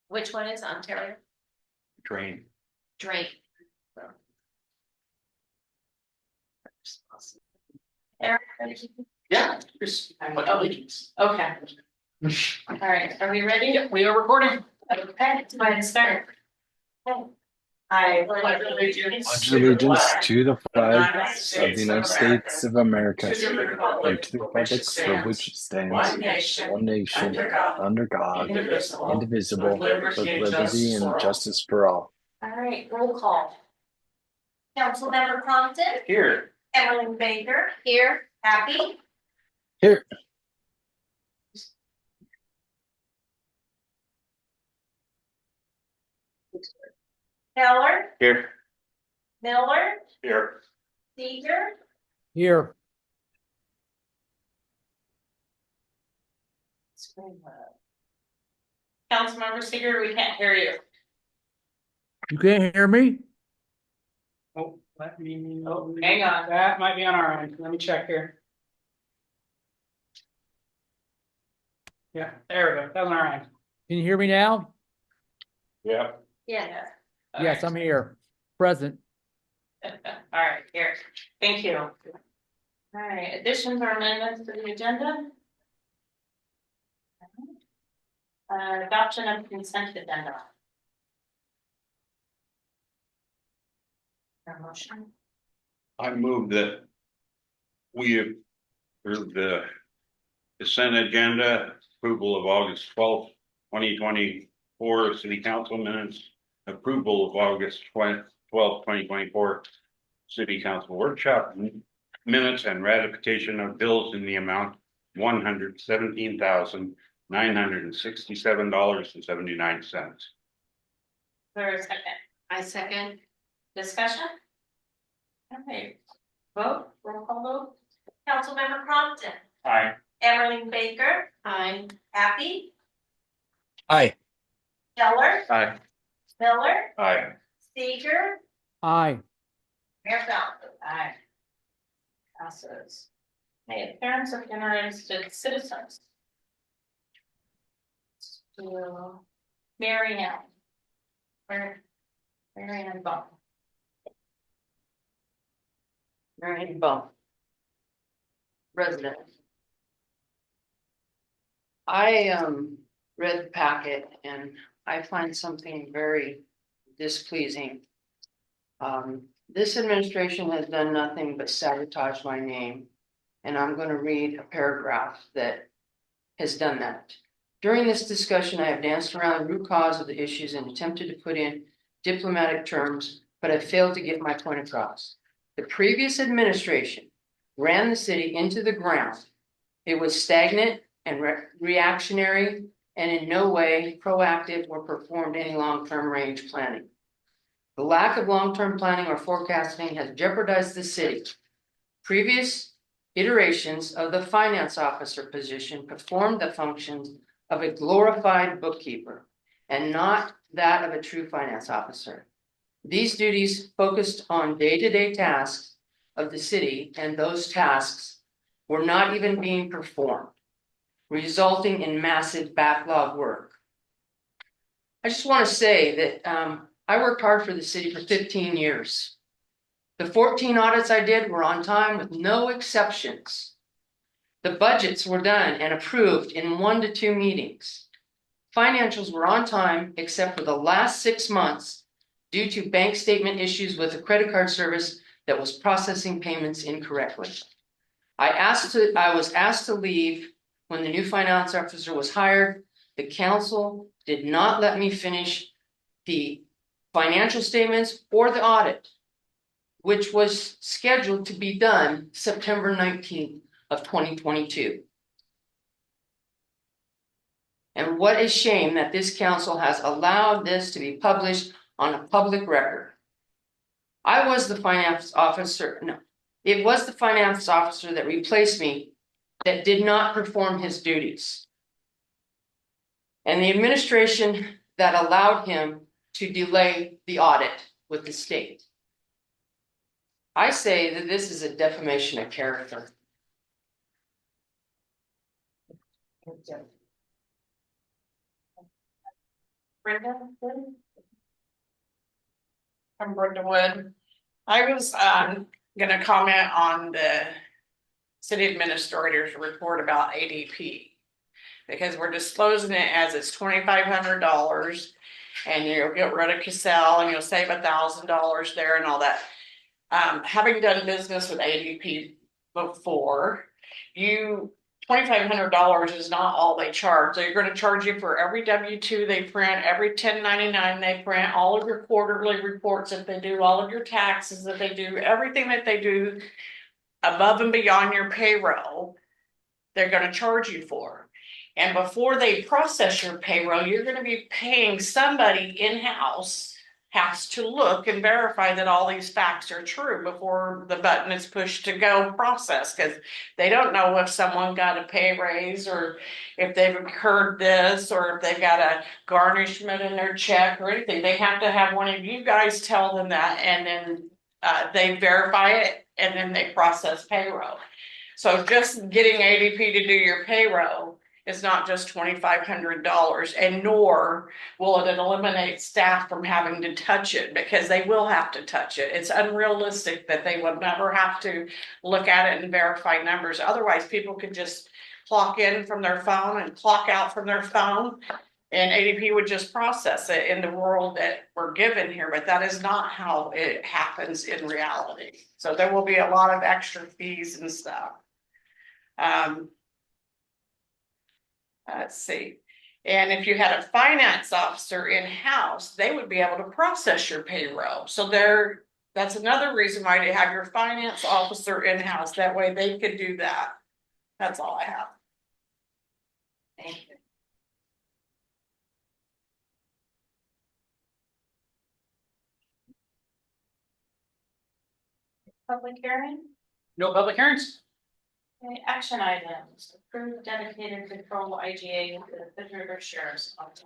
Which one is Ontario? Drain. Drake. Eric? Yeah, just allegiance. Okay, all right, are we ready? Yep, we are recording. Okay, go ahead and start. Okay. I pledge allegiance Pledge allegiance to the flag of the United States of America and to the republic for which it stands, one nation, under God, indivisible, with liberty and justice for all. All right, roll call. Councilmember Compton. Here. Emily Baker. Here. Happy. Here. Keller. Here. Miller. Here. Seeger. Here. Councilmember Seeger, we can't hear you. You can't hear me? Oh, let me. Oh, hang on. That might be on our end. Let me check here. Yeah, there we go. That was on our end. Can you hear me now? Yeah. Yeah. Yes, I'm here. Present. All right, here. Thank you. All right, additions or amendments to the agenda? Adoption of consent agenda. Motion. I move that we approve the consent agenda, approval of August 12th, 2024 city council minutes, approval of August 12th, 2024 city council workshop minutes, and ratification of bills in the amount $117,967.79. There a second? I second. Discussion? All right, vote, roll call vote. Councilmember Compton. Aye. Emerling Baker. Aye. Happy. Aye. Keller. Aye. Miller. Aye. Seeger. Aye. Mayor Fountain. Aye. Passes. Hey, appearance of interested citizens. To Mary Ann. Mary Ann Bump. Mary Ann Bump. Resident. I read the packet and I find something very displeasing. This administration has done nothing but sabotage my name. And I'm going to read a paragraph that has done that. During this discussion, I have danced around the root cause of the issues and attempted to put in diplomatic terms, but I failed to get my point across. The previous administration ran the city into the ground. It was stagnant and reactionary and in no way proactive or performed any long-term range planning. The lack of long-term planning or forecasting has jeopardized the city. Previous iterations of the finance officer position performed the functions of a glorified bookkeeper and not that of a true finance officer. These duties focused on day-to-day tasks of the city, and those tasks were not even being performed, resulting in massive backlog work. I just want to say that I worked hard for the city for 15 years. The 14 audits I did were on time with no exceptions. The budgets were done and approved in 1 to 2 meetings. Financials were on time except for the last 6 months due to bank statement issues with the credit card service that was processing payments incorrectly. I was asked to leave when the new finance officer was hired. The council did not let me finish the financial statements or the audit, which was scheduled to be done September 19th of 2022. And what a shame that this council has allowed this to be published on a public record. I was the finance officer, no, it was the finance officer that replaced me that did not perform his duties. And the administration that allowed him to delay the audit with the state. I say that this is a defamation of character. Brenda, good? I'm Brenda Wood. I was gonna comment on the city administrator's report about ADP. Because we're disclosing it as it's $2,500 and you'll get rid of Cassell and you'll save $1,000 there and all that. Having done business with ADP before, $2,500 is not all they charge. They're gonna charge you for every W-2 they print, every 1099 they print, all of your quarterly reports that they do, all of your taxes that they do, everything that they do above and beyond your payroll, they're gonna charge you for. And before they process your payroll, you're gonna be paying somebody in-house has to look and verify that all these facts are true before the button is pushed to go process, because they don't know if someone got a pay raise or if they've incurred this or if they've got a garnishment in their check or anything. They have to have one of you guys tell them that, and then they verify it and then they process payroll. So just getting ADP to do your payroll is not just $2,500, and nor will it eliminate staff from having to touch it, because they will have to touch it. It's unrealistic that they would never have to look at it and verify numbers. Otherwise, people could just clock in from their phone and clock out from their phone, and ADP would just process it in the world that we're given here, but that is not how it happens in reality. So there will be a lot of extra fees and stuff. Let's see. And if you had a finance officer in-house, they would be able to process your payroll. So that's another reason why to have your finance officer in-house. That way they could do that. That's all I have. Thank you. Public hearing? No public hearings? Okay, action items, approve dedicated control IGA with the Fifth River Sheriff's Office.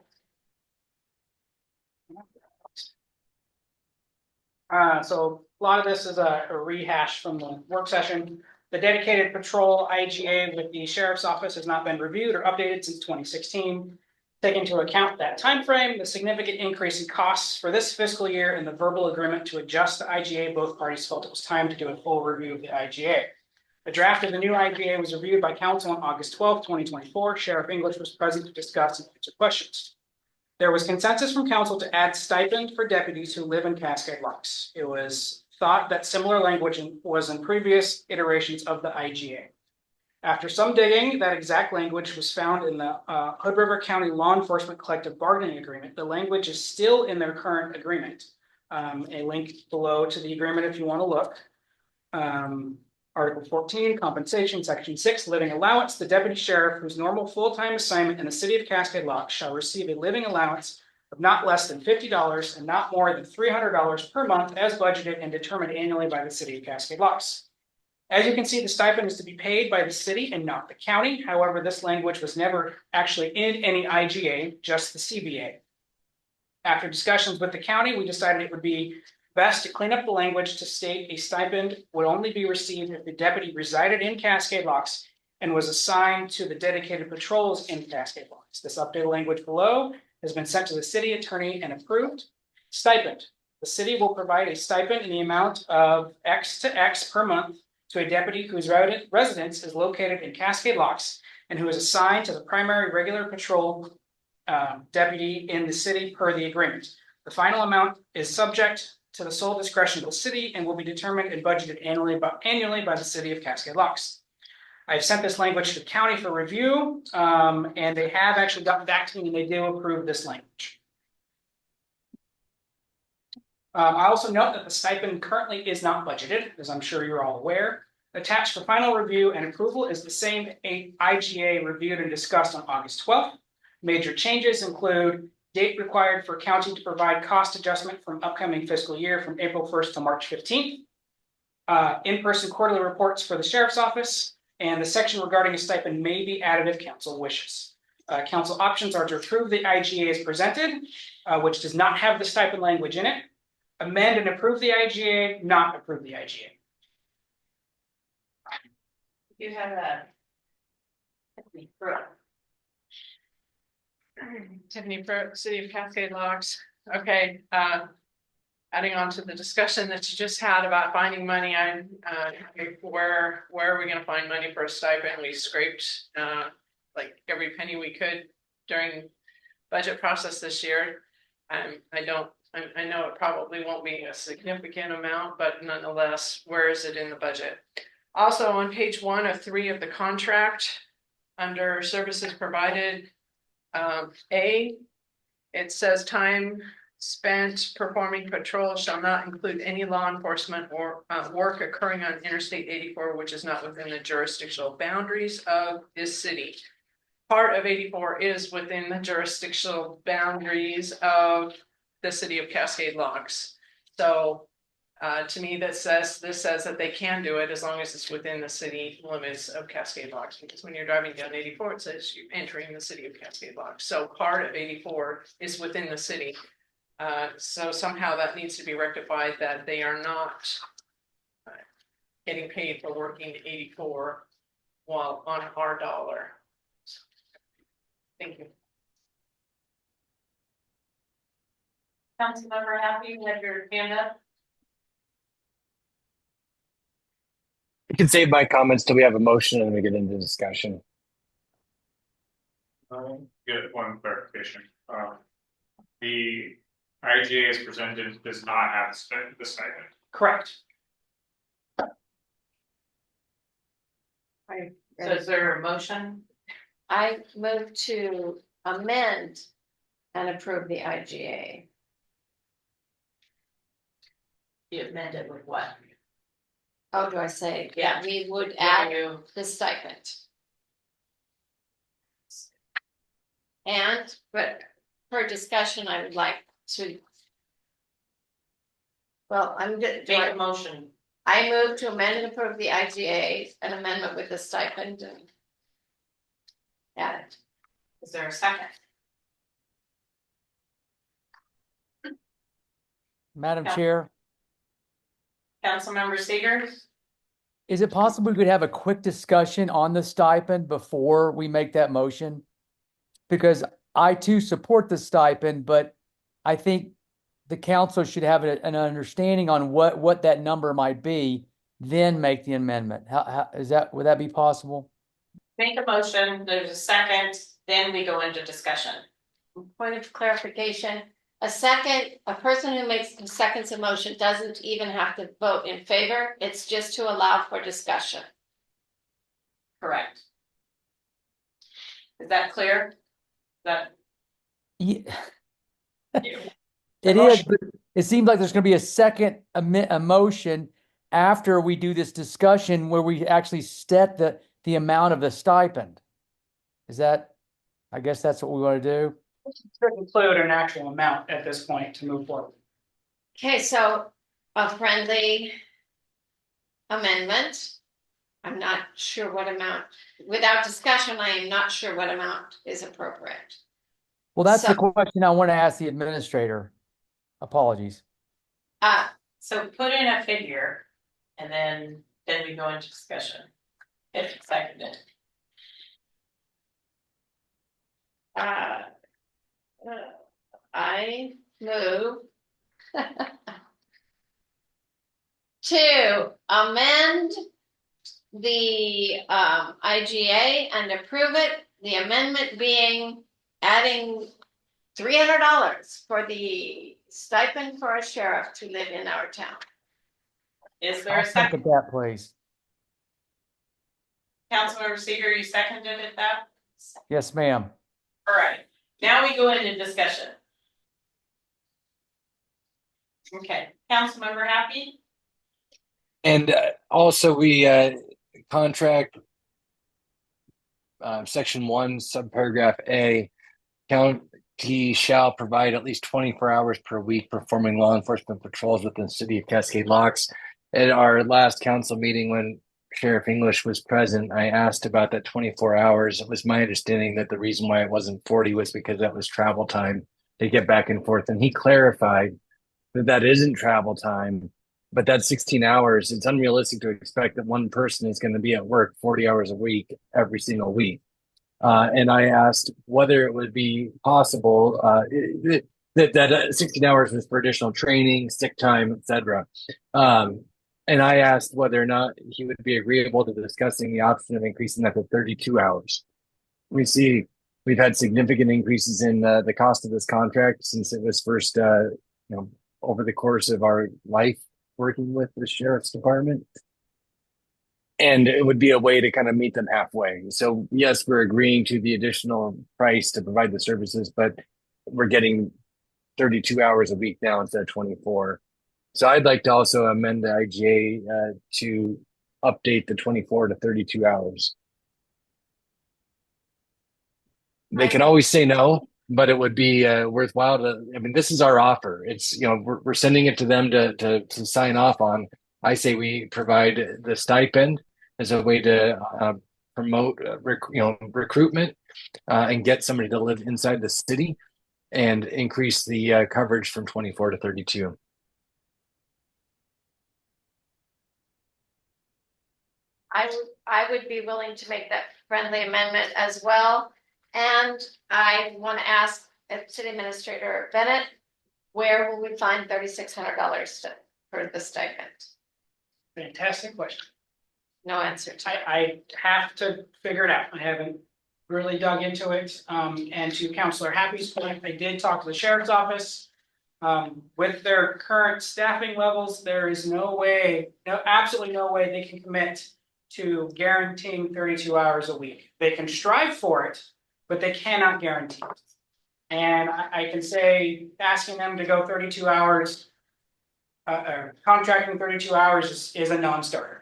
So a lot of this is a rehash from the work session. The dedicated patrol IGA with the sheriff's office has not been reviewed or updated since 2016. Take into account that time frame, the significant increase in costs for this fiscal year, and the verbal agreement to adjust the IGA, both parties felt it was time to do a full review of the IGA. A draft of the new IGA was reviewed by council on August 12, 2024. Sheriff English was present to discuss and answer questions. There was consensus from council to add stipend for deputies who live in Cascade Locks. It was thought that similar language was in previous iterations of the IGA. After some digging, that exact language was found in the Hood River County Law Enforcement Collective Bargaining Agreement. The language is still in their current agreement. A link below to the agreement if you want to look. Article 14, compensation, section 6, living allowance. The deputy sheriff whose normal full-time assignment in the city of Cascade Locks shall receive a living allowance of not less than $50 and not more than $300 per month as budgeted and determined annually by the city of Cascade Locks. As you can see, the stipend is to be paid by the city and not the county. However, this language was never actually in any IGA, just the CBA. After discussions with the county, we decided it would be best to clean up the language to state a stipend would only be received if the deputy resided in Cascade Locks and was assigned to the dedicated patrols in Cascade Locks. This updated language below has been sent to the city attorney and approved. Stipend. The city will provide a stipend in the amount of X to X per month to a deputy whose residence is located in Cascade Locks and who is assigned to the primary regular patrol deputy in the city per the agreement. The final amount is subject to the sole discretion of the city and will be determined and budgeted annually by the city of Cascade Locks. I've sent this language to the county for review, and they have actually gotten back to me and they do approve this language. I also note that the stipend currently is not budgeted, as I'm sure you're all aware. Attached for final review and approval is the same IGA reviewed and discussed on August 12th. Major changes include date required for county to provide cost adjustment from upcoming fiscal year from April 1st to March 15th. In-person quarterly reports for the sheriff's office, and the section regarding a stipend may be added if council wishes. Council options are to approve the IGA as presented, which does not have the stipend language in it, amend and approve the IGA, not approve the IGA. You have a. Tiffany, City of Cascade Locks. Okay, adding on to the discussion that you just had about finding money, where are we gonna find money for a stipend? We scraped, like every penny we could during budget process this year. I know it probably won't be a significant amount, but nonetheless, where is it in the budget? Also, on page 1 of 3 of the contract, under services provided, it says time spent performing patrol shall not include any law enforcement or work occurring on Interstate 84, which is not within the jurisdictional boundaries of this city. Part of 84 is within the jurisdictional boundaries of the city of Cascade Locks. So to me, this says that they can do it as long as it's within the city limits of Cascade Locks, because when you're driving down 84, it says you're entering the city of Cascade Locks. So part of 84 is within the city. So somehow that needs to be rectified, that they are not getting paid for working 84 while on our dollar. Thank you. Councilmember Happy, you have your hand up. You can save my comments till we have a motion and we get into discussion. Get one clarification. The IGA as presented does not have the stipend. Correct. So is there a motion? I move to amend and approve the IGA. You amended with what? Oh, do I say? Yeah. We would Yeah, add you. the stipend. And, but for discussion, I would like to. Well, I'm good. Make a motion. I move to amend and approve the IGA, an amendment with the stipend and. Add it. Is there a second? Madam Yeah. Chair, Councilmember Segers? is it possible we could have a quick discussion on the stipend before we make that motion? Because I too support the stipend, but I think the council should have an understanding on what that number might be, then make the amendment. Would that be possible? Make a motion, there's a second, then we go into discussion. Point of clarification, a person who makes seconds a motion doesn't even have to vote in favor. It's just to allow for discussion. Correct. Is that clear? That. Yeah. It is, but it seems like there's gonna be a second motion after we do this discussion where we actually set the amount of the stipend. Is that, I guess that's what we want to do. To include an actual amount at this point to move forward. Okay, so a friendly amendment. I'm not sure what amount, without discussion, I am not sure what amount is appropriate. Well, that's the So- question I want to ask the administrator. Apologies. So put in a figure and then we go into discussion. If it's seconded. I move to amend the IGA and approve it, the amendment being adding $300 for the stipend for a sheriff to live in our town. Is there I'll a second? second that, please. Councilmember Seeger, you seconded it that? Yes, ma'am. All right, now we go into discussion. Okay, Councilmember Happy? And also we contract section 1, subparagraph A, county shall provide at least 24 hours per week performing law enforcement patrols within the city of Cascade Locks. At our last council meeting, when Sheriff English was present, I asked about that 24 hours. It was my understanding that the reason why it wasn't 40 was because that was travel time to get back and forth. And he clarified that that isn't travel time, but that's 16 hours. It's unrealistic to expect that one person is going to be at work 40 hours a week every single week. And I asked whether it would be possible that 16 hours was for additional training, sick time, etc. And I asked whether or not he would be agreeable to discussing the option of increasing that to 32 hours. We've had significant increases in the cost of this contract since it was first, over the course of our life working with the sheriff's department. And it would be a way to kind of meet them halfway. So yes, we're agreeing to the additional price to provide the services, but we're getting 32 hours a week now instead of 24. So I'd like to also amend the IGA to update the 24 to 32 hours. They can always say no, but it would be worthwhile to. I mean, this is our offer. It's we're sending it to them to sign off on. I say we provide the stipend as a way to promote recruitment and get somebody to live inside the city and increase the coverage from 24 to 32. I would be willing to make that friendly amendment as well. And I want to ask City Administrator Bennett, where will we find $3,600 for the stipend? Fantastic question. No answer to it. I have to figure it out. I haven't really dug into it. And to Councilor Happy's point, I did talk to the sheriff's office. With their current staffing levels, there is absolutely no way they can commit to guaranteeing 32 hours a week. They can strive for it, but they cannot guarantee it. And I can say asking them to go 32 hours, contracting 32 hours is a non-starter.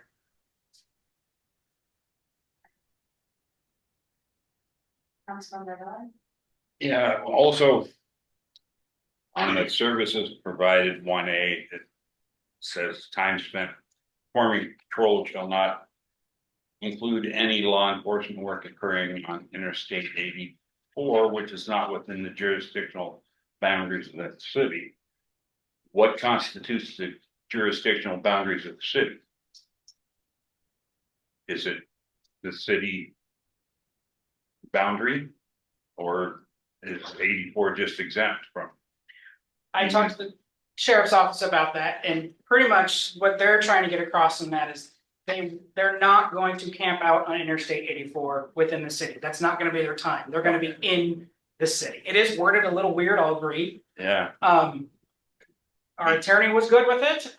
Yeah, also on the services provided 1A, it says time spent performing patrol shall not include any law enforcement work occurring on Interstate 84, which is not within the jurisdictional boundaries of that city. What constitutes the jurisdictional boundaries of the city? Is it the city boundary, or is 84 just exempt from? I talked to the sheriff's office about that, and pretty much what they're trying to get across in that is they're not going to camp out on Interstate 84 within the city. That's not going to be their time. They're going to be in the city. It is worded a little weird, I'll agree. Yeah. Our attorney was good with it,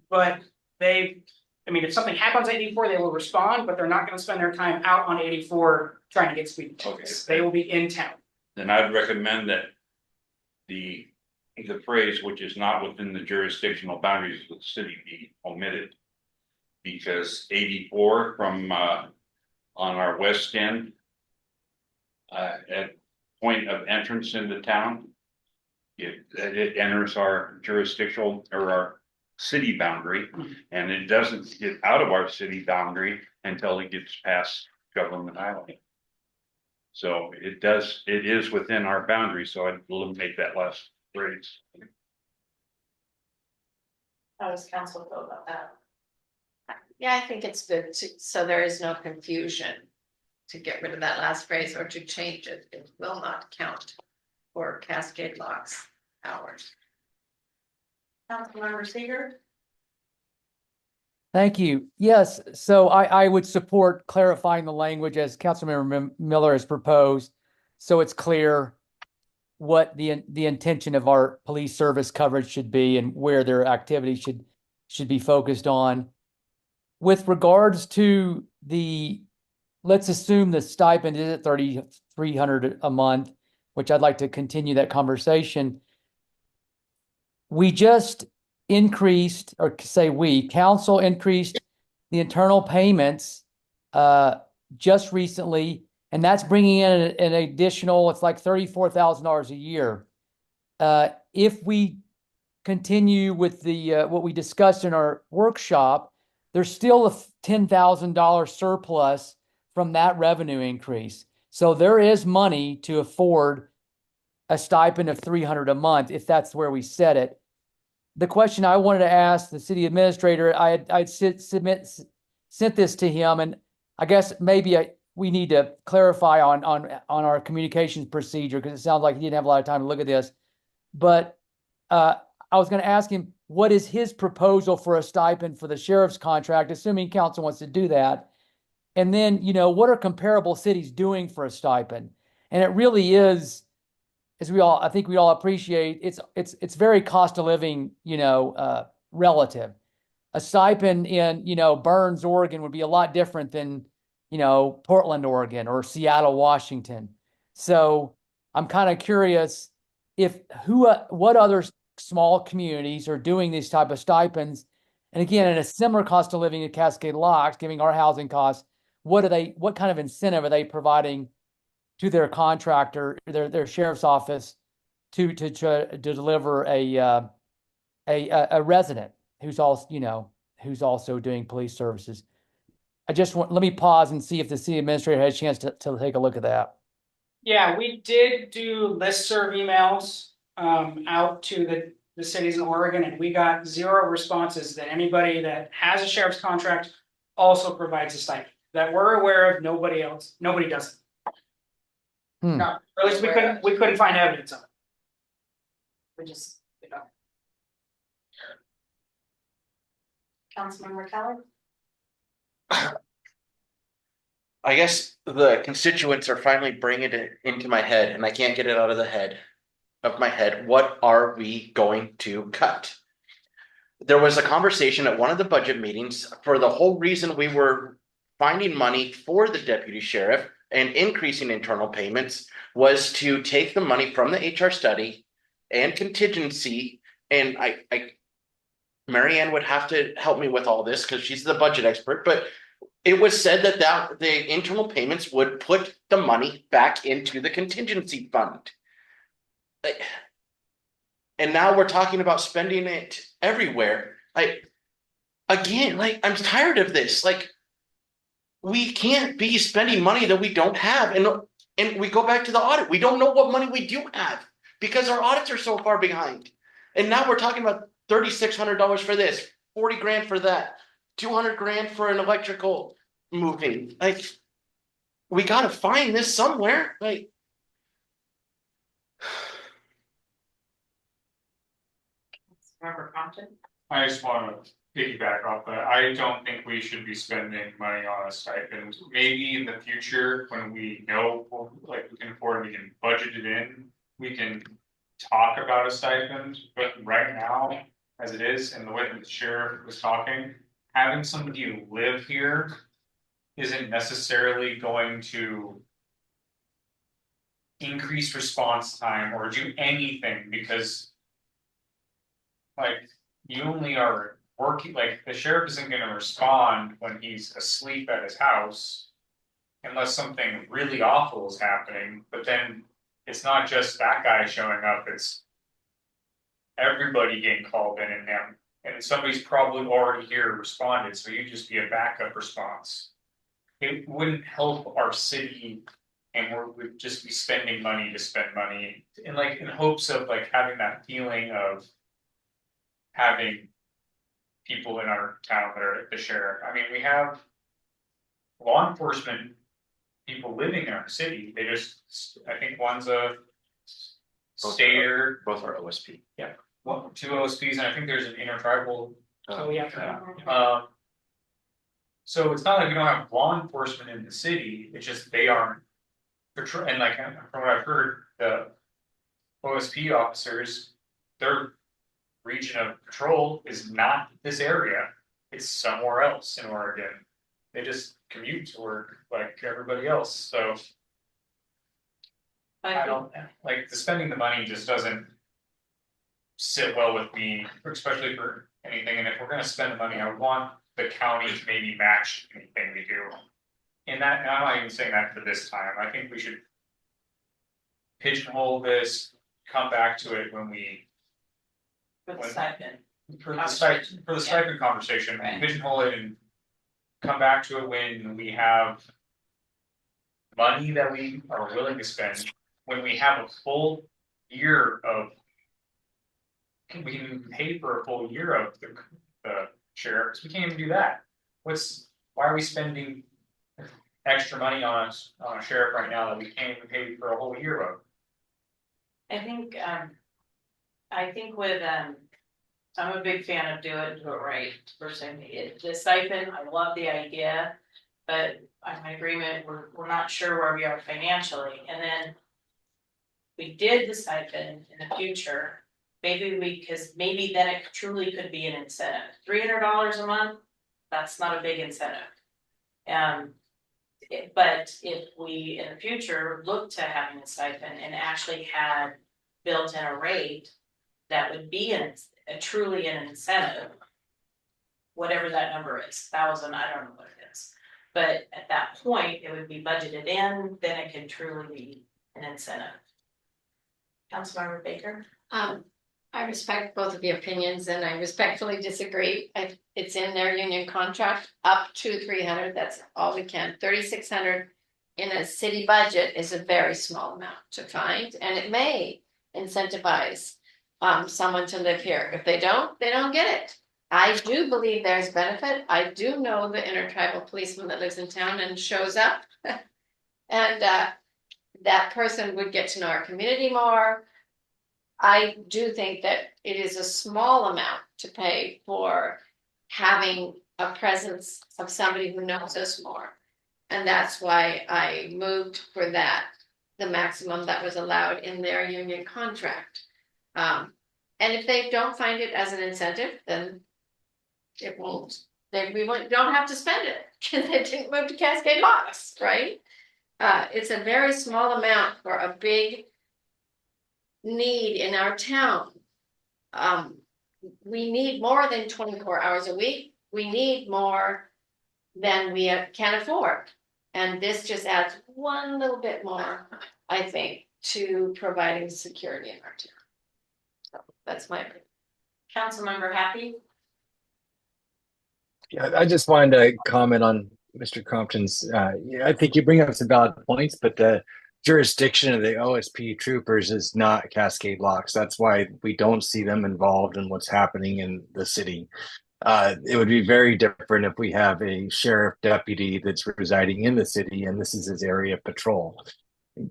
but if something happens at 84, they will respond, but they're not going to spend their time out on 84 trying to get speed tickets. They will be in town. Then I'd recommend that the phrase "which is not within the jurisdictional boundaries of the city" be omitted, because 84 from on our west end at point of entrance into town, it enters our jurisdictional or our city boundary, and it doesn't get out of our city boundary until it gets past Government Island. So it is within our boundary, so I'd eliminate that last phrase. How does council feel about that? Yeah, I think it's good so there is no confusion to get rid of that last phrase or to change it. It will not count for Cascade Locks hours. Councilmember Seeger? Thank you. Yes, so I would support clarifying the language as Councilmember Miller has proposed, so it's clear what the intention of our police service coverage should be and where their activity should be focused on. With regards to let's assume the stipend is at $3,300 a month, which I'd like to continue that conversation. We just increased, or say council increased the internal payments just recently, and that's bringing in an additional, it's like $34,000 a year. If we continue with what we discussed in our workshop, there's still a $10,000 surplus from that revenue increase. So there is money to afford a stipend of $300 a month if that's where we set it. The question I wanted to ask the city administrator, I'd sent this to him, and I guess maybe we need to clarify on our communications procedure, because it sounds like he didn't have a lot of time to look at this. But I was going to ask him, what is his proposal for a stipend for the sheriff's contract, assuming council wants to do that? And then, what are comparable cities doing for a stipend? And it really is, as I think we all appreciate, it's very cost of living, relative. A stipend in, Burns, Oregon would be a lot different than, Portland, Oregon, or Seattle, Washington. So I'm kind of curious what other small communities are doing these type of stipends. And again, in a similar cost of living at Cascade Locks, giving our housing costs, what kind of incentive are they providing to their contractor, their sheriff's office, to deliver a resident who's also doing police services? Let me pause and see if the city administrator had a chance to take a look at that. Yeah, we did do listserv emails out to the cities in Oregon, and we got 0 responses that anybody that has a sheriff's contract also provides a stipend. That we're aware of, nobody does it. No, or at least we couldn't find evidence of it. We just, Councilmember Keller? I guess the constituents are finally bringing it into my head, and I can't get it out of my head. What are we going to cut? There was a conversation at one of the budget meetings for the whole reason we were finding money for the deputy sheriff and increasing internal payments was to take the money from the HR study and contingency. And Mary Ann would have to help me with all this because she's the budget expert, but it was said that the internal payments would put the money back into the contingency fund. And now we're talking about spending it everywhere. I'm tired of this. We can't be spending money that we don't have. And we go back to the audit. We don't know what money we do have because our audits are so far behind. And now we're talking about $3,600 for this, 40 grand for that, 200 grand for an electrical moving. We got to find this somewhere. Member Compton? I just want to piggyback off that. I don't think we should be spending money on a stipend. Maybe in the future, when we know, we can afford, we can budget it in, we can talk about a stipend. But right now, as it is, and the way that the sheriff was talking, having somebody live here isn't necessarily going to increase response time or do anything, because you only are working, the sheriff isn't going to respond when he's asleep at his house unless something really awful is happening. But then it's not just that guy showing up, it's everybody getting called in, and somebody's probably already here responded, so you just be a backup response. It wouldn't help our city, and we'd just be spending money to spend money in hopes of having that feeling of having people in our town that are the sheriff. I mean, we have law enforcement people living in our city. They just, I think one's a stater. Both are OSP. Yeah, 2 OSPs, and I think there's an intertribal. Oh, yeah. So it's not like we don't have law enforcement in the city. It's just they aren't patrol. And from what I've heard, the OSP officers, their region of patrol is not this area. It's somewhere else in Oregon. They just commute to work like everybody else. So I don't the spending the money just doesn't sit well with me, especially for anything. And if we're going to spend the money, I would want the county to maybe match anything we do. And I'm not even saying that for this time. I think we should pigeonhole this, come back to it when we For the stipend. for the stipend conversation, Right. pigeonhole it and come back to it when we have money that we are willing to spend, when we have a full year of, we can pay for a full year of the sheriffs. We can't even do that. Why are we spending extra money on a sheriff right now that we can't even pay for a whole year of. I think with, I'm a big fan of do it right, personally, the stipend, I love the idea. But I'm in agreement, we're not sure where we are financially, and then. We did the stipend in the future, because maybe then it truly could be an incentive, $300 a month, that's not a big incentive. But if we, in the future, look to having a stipend and actually had built in a rate, that would be truly an incentive. Whatever that number is, 1,000, I don't know what it is. But at that point, it would be budgeted in, then it can truly be an incentive. Councilmember Baker? I respect both of your opinions and I respectfully disagree. It's in their union contract up to 300, that's all we can. 3,600 in a city budget is a very small amount to find, and it may incentivize someone to live here. If they don't get it. I do believe there's benefit. I do know the intertribal policeman that lives in town and shows up. And that person would get to know our community more. I do think that it is a small amount to pay for having a presence of somebody who knows us more. And that's why I moved for that, the maximum that was allowed in their union contract. And if they don't find it as an incentive, then it won't, don't have to spend it because they didn't move to Cascade Locks, right? It's a very small amount for a big need in our town. We need more than 24 hours a week. We need more than we can afford. And this just adds one little bit more, I think, to providing security in our town. So that's my opinion. Councilmember Happy? Yeah, I just wanted to comment on Mr. Compton's. I think you bring up some valid points, but the jurisdiction of the OSP troopers is not Cascade Locks. That's why we don't see them involved in what's happening in the city. It would be very different if we have a sheriff deputy that's residing in the city and this is his area of patrol.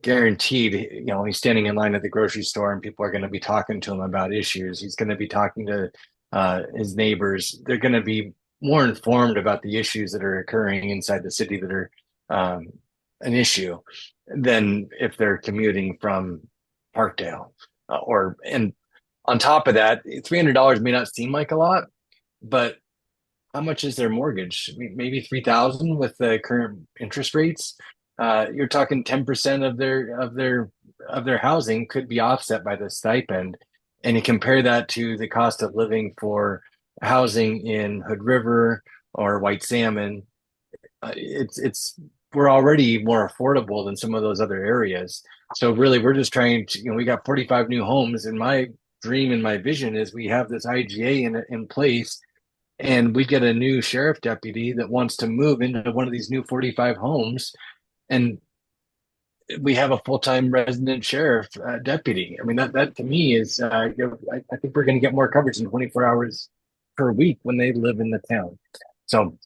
Guaranteed, he's standing in line at the grocery store and people are going to be talking to him about issues. He's going to be talking to his neighbors. They're going to be more informed about the issues that are occurring inside the city that are an issue than if they're commuting from Parkdale. And on top of that, $300 may not seem like a lot, but how much is their mortgage? Maybe $3,000 with the current interest rates. You're talking 10% of their housing could be offset by the stipend, and you compare that to the cost of living for housing in Hood River or White Salmon. We're already more affordable than some of those other areas. So really, we're just trying to, we got 45 new homes, and my dream and my vision is we have this IGA in place, and we get a new sheriff deputy that wants to move into one of these new 45 homes, and we have a full-time resident sheriff deputy. I mean, that to me is, I think we're going to get more coverage in 24 hours per week when they live in the town. So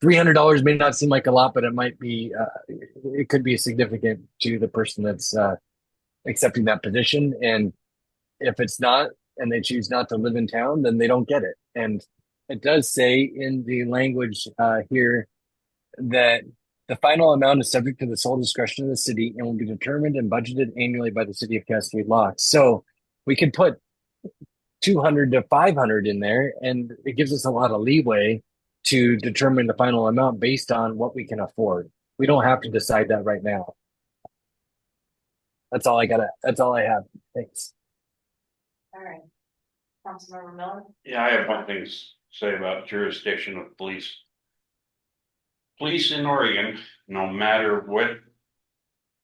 $300 may not seem like a lot, but it might be, it could be significant to the person that's accepting that position. And if it's not, and they choose not to live in town, then they don't get it. And it does say in the language here that the final amount is subject to the sole discretion of the city and will be determined and budgeted annually by the city of Cascade Locks. So we can put 200 to 500 in there, and it gives us a lot of leeway to determine the final amount based on what we can afford. We don't have to decide that right now. That's all I have. Thanks. All right. Councilmember Miller? Yeah, I have one thing to say about jurisdiction of police. Police in Oregon, no matter what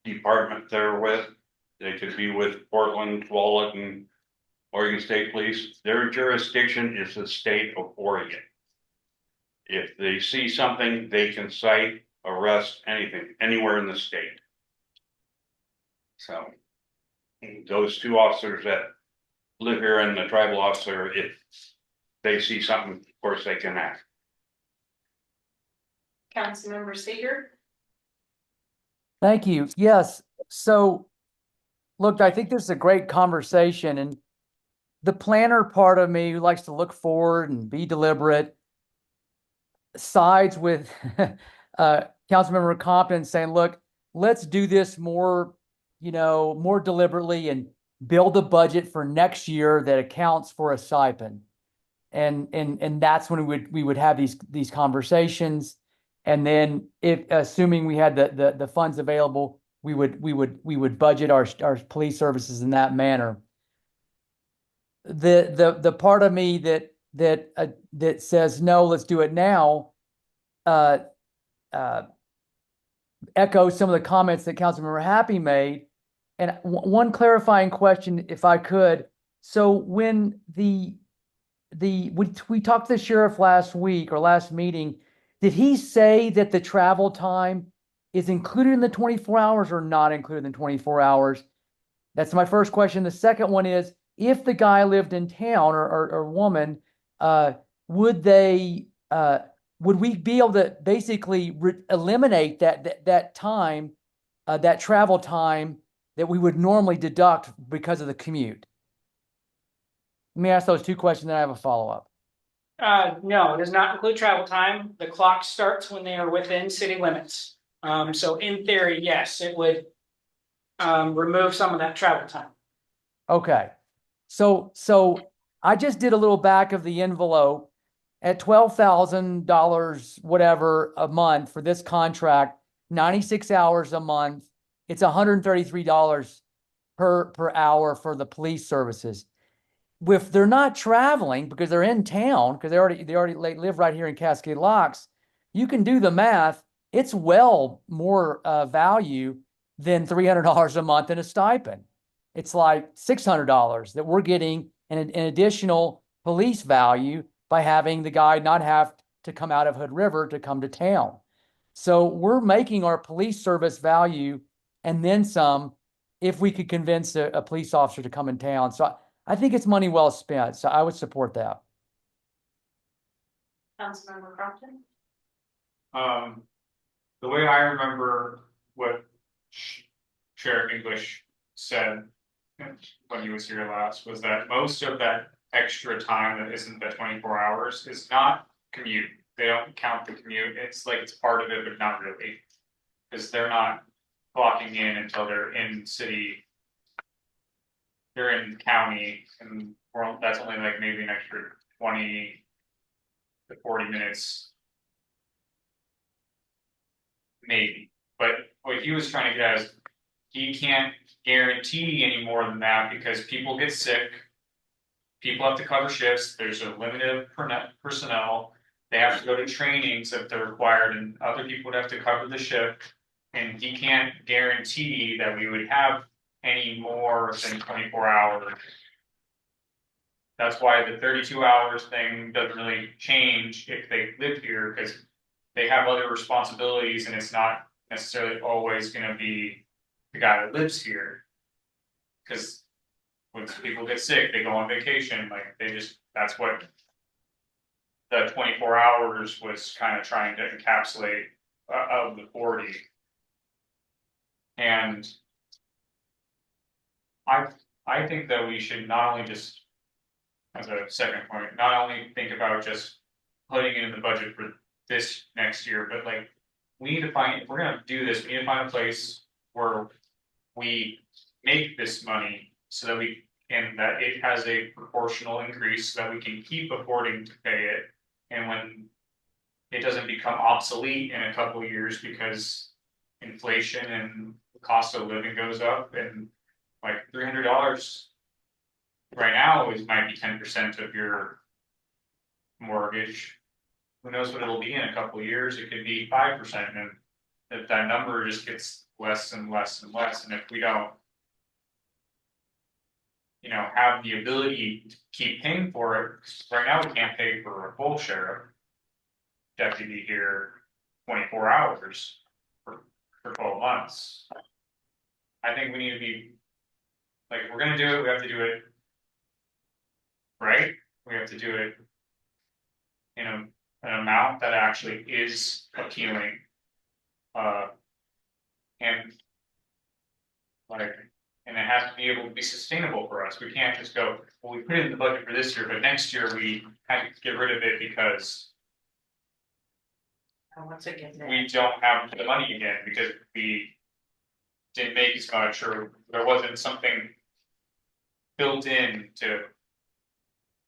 department they're with, they could be with Portland, Tualatin, Oregon State Police, their jurisdiction is the state of Oregon. If they see something, they can cite, arrest, anything, anywhere in the state. So those two officers that live here and the tribal officer, if they see something, of course they can act. Councilmember Seeger? Thank you. Yes. So, look, I think this is a great conversation, and the planner part of me who likes to look forward and be deliberate sides with Councilmember Compton saying, look, let's do this more, more deliberately and build a budget for next year that accounts for a stipend. And that's when we would have these conversations. And then if assuming we had the funds available, we would budget our police services in that manner. The part of me that says no, let's do it now, echo some of the comments that Councilmember Happy made. And one clarifying question, if I could. So when we talked to the sheriff last week or last meeting, did he say that the travel time is included in the 24 hours or not included in the 24 hours? That's my first question. The second one is, if the guy lived in town or woman, would we be able to basically eliminate that time, that travel time that we would normally deduct because of the commute? Let me ask those two questions, then I have a follow-up. No, it does not include travel time. The clock starts when they are within city limits. So in theory, yes, it would remove some of that travel time. Okay. So I just did a little back of the envelope at $12,000, whatever a month for this contract, 96 hours a month. It's $133 per hour for the police services. If they're not traveling because they're in town, because they already live right here in Cascade Locks, you can do the math. It's well more value than $300 a month in a stipend. It's like $600 that we're getting an additional police value by having the guy not have to come out of Hood River to come to town. So we're making our police service value and then some if we could convince a police officer to come in town. So I think it's money well spent. So I would support that. Councilmember Crompton? The way I remember what Sheriff English said when he was here last was that most of that extra time that isn't the 24 hours is not commute. They don't count the commute. It's like it's part of it, but not really. Because they're not clocking in until they're in city. They're in county, and that's only like maybe an extra 20 to 40 minutes. Maybe. But what he was trying to get at is he can't guarantee any more than that because people get sick. People have to cover shifts. There's a limited personnel. They have to go to trainings if they're required, and other people would have to cover the shift. And he can't guarantee that we would have any more than 24 hours. That's why the 32 hours thing doesn't really change if they live here, because they have other responsibilities and it's not necessarily always going to be the guy that lives here. Because when people get sick, they go on vacation, like that's what the 24 hours was kind of trying to encapsulate of the 40. And I think that we should not only just, as a second point, not only think about just putting it in the budget for this next year, but like we need to find, if we're gonna do this, we need to find a place where we make this money so that that it has a proportional increase so that we can keep affording to pay it. And when it doesn't become obsolete in a couple of years because inflation and the cost of living goes up, and like $300 right now might be 10% of your mortgage. Who knows what it'll be in a couple of years? It could be 5%, and if that number just gets less and less and less, and if we don't, have the ability to keep paying for it, right now we can't pay for a full sheriff deputy here 24 hours for 12 months. I think we need to be like, if we're gonna do it, we have to do it right. We have to do it in an amount that actually is appealing. And Like, and it has to be able to be sustainable for us. We can't just go, well, we put it in the budget for this year, but next year we had to get rid of it because Once again, we don't have the money again because we didn't make as much, or there wasn't something built in to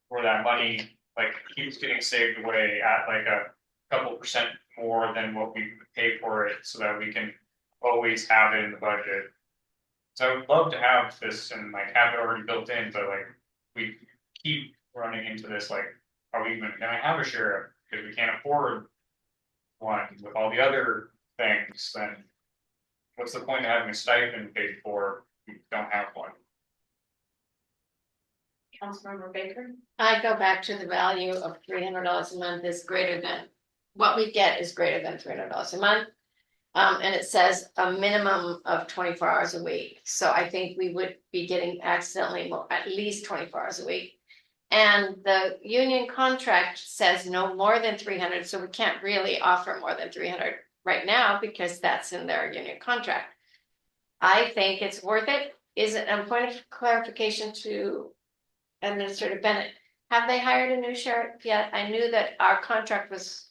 where that money like keeps getting saved away at like a couple percent more than what we pay for it, so that we can always have it in the budget. So I would love to have this and like have it already built in, but like we keep running into this, like, are we even gonna have a sheriff? Because we can't afford one with all the other things, then what's the point of having a stipend paid for if we don't have one? Councilmember Baker? I go back to the value of $300 a month is greater than, what we get is greater than $300 a month. And it says a minimum of 24 hours a week. So I think we would be getting accidentally more, at least 24 hours a week. And the union contract says no more than 300, so we can't really offer more than 300 right now because that's in their union contract. I think it's worth it. Is it a point of clarification to Administrator Bennett? Have they hired a new sheriff yet? I knew that our contract was,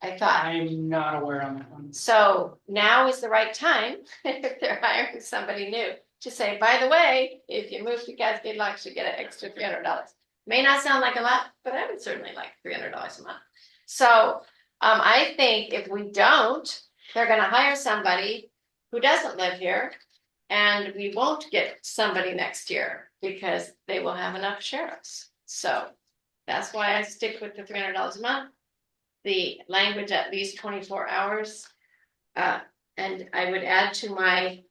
I thought. I'm not aware on that one. So now is the right time, if they're hiring somebody new, to say, by the way, if you move to Cascade Locks, you get an extra $300. May not sound like a lot, but I would certainly like $300 a month. So I think if we don't, they're gonna hire somebody who doesn't live here, and we won't get somebody next year because they will have enough sheriffs. So that's why I stick with the $300 a month. The language at least 24 hours. And I would add to my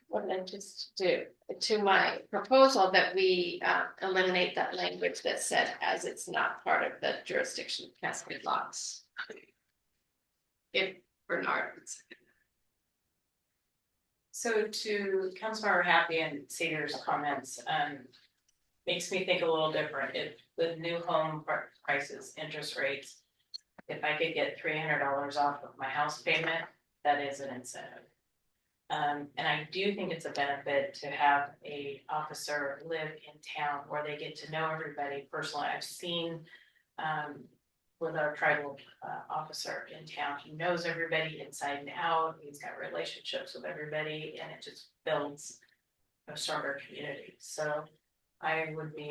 what did I just do? To my proposal that we eliminate that language that said as it's not part of the jurisdiction of Cascade Locks. If Bernard would second. So to Councilmember Happy and Cedar's comments, makes me think a little different. If with new home prices, interest rates, if I could get $300 off of my house payment, that is an incentive. And I do think it's a benefit to have a officer live in town where they get to know everybody personally. I've seen with our tribal officer in town, he knows everybody inside and out. He's got relationships with everybody, and it just builds a stronger community. So I would be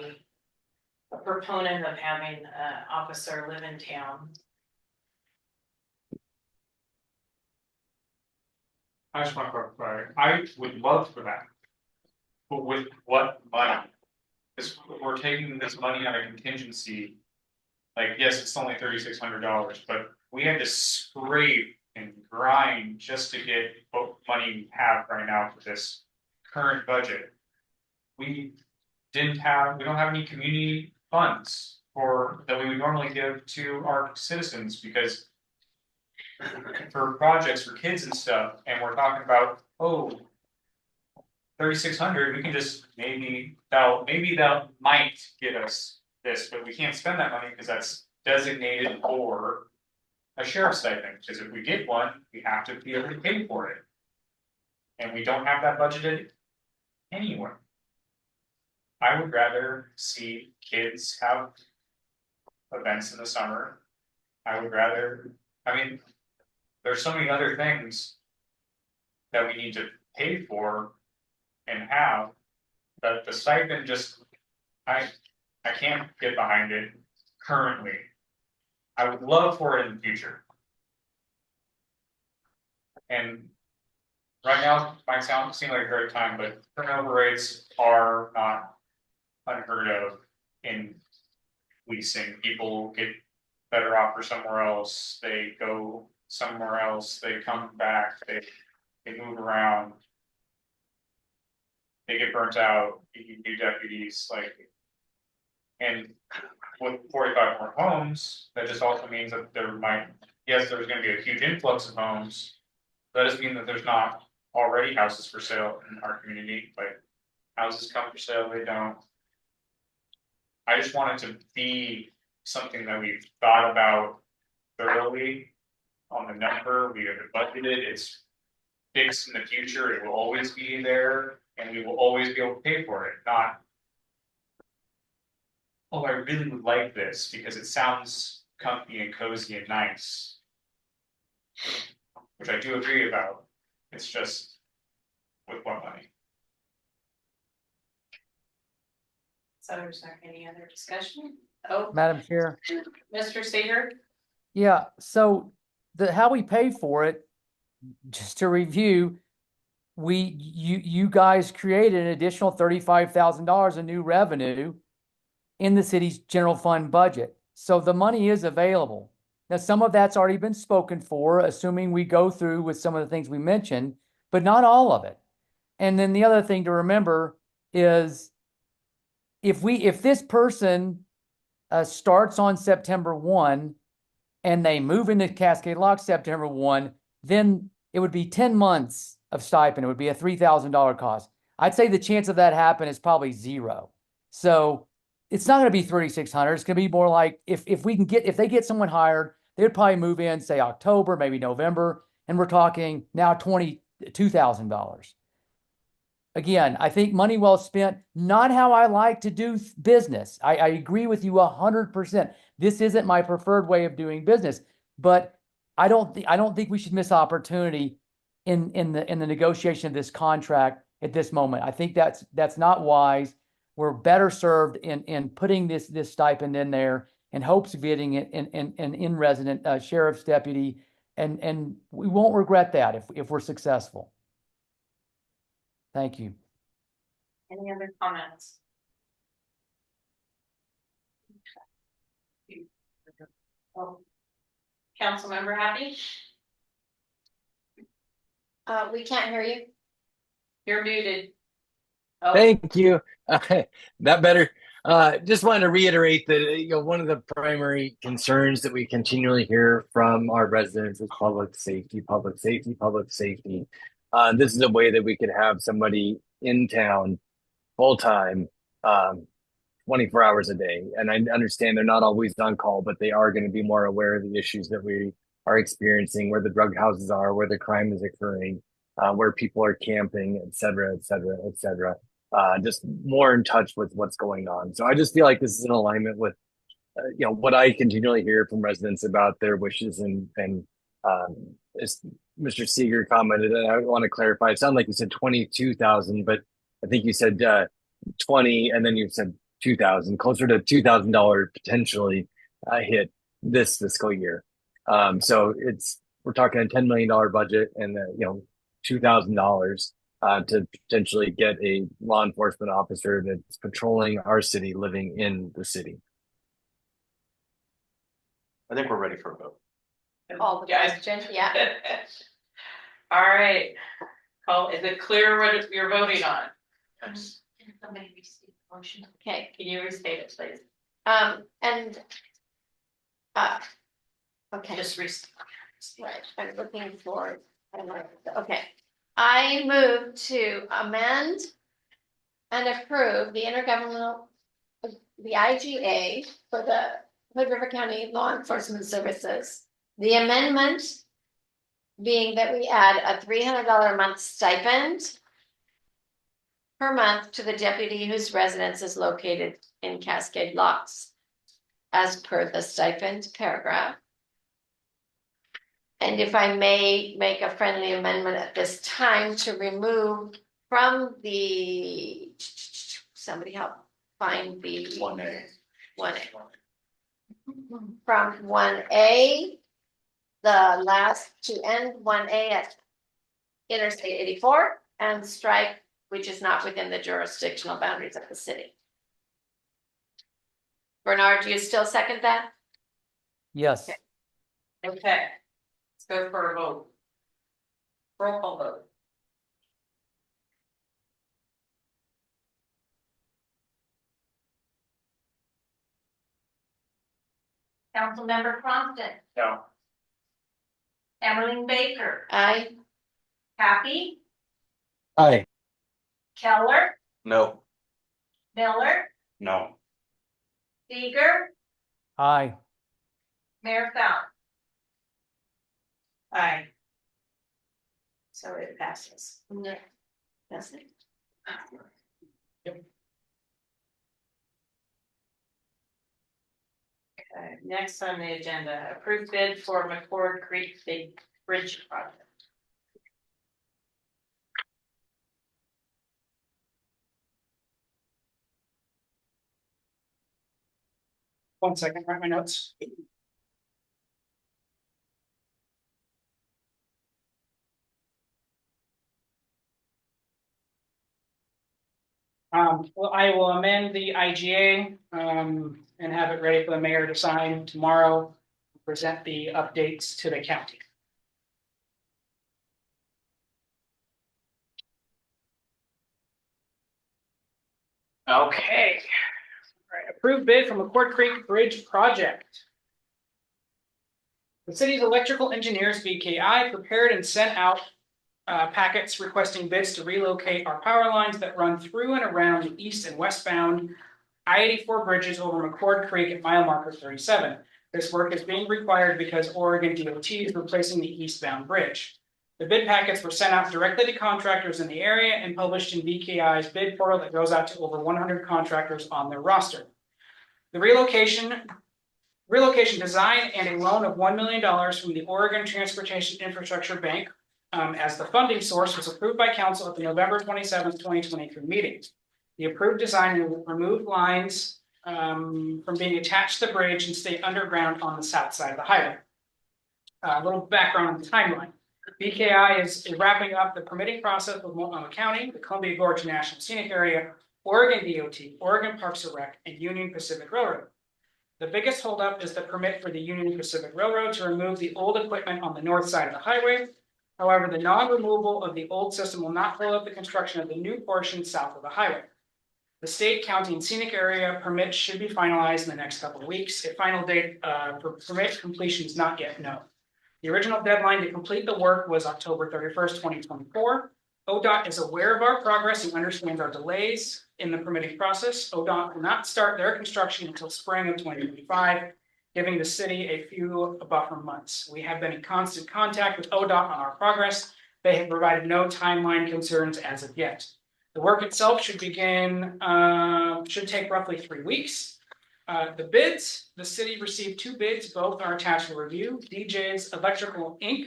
a proponent of having an officer live in town. I just want to clarify, I would love for that. But with what money? Because we're taking this money out of contingency. Like, yes, it's only $3,600, but we had to scrape and grind just to get what money we have right now for this current budget. We don't have any community funds that we would normally give to our citizens, because for projects for kids and stuff, and we're talking about, oh, 3,600, we can just maybe that might get us this, but we can't spend that money because that's designated for a sheriff's stipend, because if we get one, we have to be able to pay for it. And we don't have that budgeted anywhere. I would rather see kids have events in the summer. There's so many other things that we need to pay for and have, that the stipend just, I can't get behind it currently. I would love for it in the future. And right now, it might seem like a great time, but turnover rates are not unheard of in leasing. People get better offers somewhere else, they go somewhere else, they come back, they move around, they get burnt out, you new deputies, like, and with 45 more homes, that just also means that there's gonna be a huge influx of homes. That doesn't mean that there's not already houses for sale in our community, like, houses come for sale, they don't. I just want it to be something that we've thought about thoroughly. on the number, we have it budgeted, it's fixed in the future, it will always be there, and we will always be able to pay for it, not. Oh, I really would like this because it sounds comfy and cozy and nice. Which I do agree about, it's just with what money? So is there any other discussion? Oh, Madam Chair. Mr. Seeger? Yeah, so how we pay for it, just to review, you guys created an additional $35,000 in new revenue in the city's general fund budget. So the money is available. Now, some of that's already been spoken for, assuming we go through with some of the things we mentioned, but not all of it. And then the other thing to remember is if this person starts on September 1 and they move into Cascade Lock September 1, then it would be 10 months of stipend. It would be a $3,000 cost. I'd say the chance of that happen is probably 0. So it's not going to be 3,600. It's going to be more like if they get someone hired, they'd probably move in, say October, maybe November, and we're talking now $22,000. Again, I think money well spent, not how I like to do business. I agree with you 100%. This isn't my preferred way of doing business, but I don't think we should miss opportunity in the negotiation of this contract at this moment. I think that's not wise. We're better served in putting this stipend in there in hopes of getting it an in-resident sheriff's deputy, and we won't regret that if we're successful. Thank you. Any other comments? Oh, Councilmember Happy? We can't hear you. You're muted. Oh, Thank you. That better. Just wanted to reiterate that one of the primary concerns that we continually hear from our residents is public safety, public safety, public safety. This is a way that we could have somebody in town full time, 24 hours a day. And I understand they're not always on call, but they are going to be more aware of the issues that we are experiencing, where the drug houses are, where the crime is occurring, where people are camping, et cetera, et cetera, et cetera. Just more in touch with what's going on. So I just feel like this is in alignment with, what I continually hear from residents about their wishes and as Mr. Seeger commented, and I want to clarify, it sounded like you said 22,000, but I think you said 20, and then you said 2,000, closer to $2,000 potentially hit this fiscal year. So we're talking a $10 million budget and $2,000 to potentially get a law enforcement officer that's patrolling our city, living in the city. I think we're ready for a vote. Call the question, yeah. All right. Is it clear what you're voting on? Yes. Can somebody restate the motion? Okay, Can you restate it, please? Okay, Just restate. right, I'm looking for, okay. I move to amend and approve the intergovernmental, the IGA for the Hood River County Law Enforcement Services. The amendment being that we add a $300 a month stipend per month to the deputy whose residence is located in Cascade Locks, as per the stipend paragraph. And if I may make a friendly amendment at this time to remove from the, somebody help find the 1A. 1A. From 1A, the last to end 1A at Interstate 84 and strike, which is not within the jurisdictional boundaries of the city. Bernard, do you still second that? Yes. Okay. Let's go for a vote. Roll call vote. Councilmember Crompton, No. Emmeline Baker, Aye. Happy, Aye. Keller, No. Miller, No. Seeger, Aye. Mayor Fallon. Aye. So it passes. No. That's it. Okay, next on the agenda, approved bid for McCord Creek Big Bridge project. One second, write my notes. Well, I will amend the IGA, and have it ready for the mayor to sign tomorrow. Present the updates to the county. Okay. All right, approved bid from McCord Creek Bridge Project. The city's electrical engineers, BKI, prepared and sent out packets requesting bids to relocate our power lines that run through and around the east and westbound I-84 bridges over McCord Creek at mile marker 37. This work is being required because Oregon DOT is replacing the eastbound bridge. The bid packets were sent out directly to contractors in the area and published in BKI's bid portal that goes out to over 100 contractors on their roster. The relocation design and a loan of $1 million from the Oregon Transportation Infrastructure Bank as the funding source was approved by council at the November 27th, 2023 meeting. The approved design will remove lines from being attached to the bridge and stay underground on the south side of the highway. A little background on the timeline. BKI is wrapping up the permitting process with Multnomah County, the Columbia Gorge National Scenic Area, Oregon DOT, Oregon Parks and Rec, and Union Pacific Railroad. The biggest holdup is the permit for the Union Pacific Railroad to remove the old equipment on the north side of the highway. However, the non-removal of the old system will not hold up the construction of the new portion south of the highway. The state, county, and scenic area permits should be finalized in the next couple of weeks. A final date for permit completion is not yet known. The original deadline to complete the work was October 31st, 2024. ODOT is aware of our progress and understands our delays in the permitting process. ODOT will not start their construction until spring of 2025, giving the city a few buffer months. We have been in constant contact with ODOT on our progress. They have provided no timeline concerns as of yet. The work itself should take roughly 3 weeks. The bids, the city received 2 bids, both are attached for review. DJ's Electrical Inc.,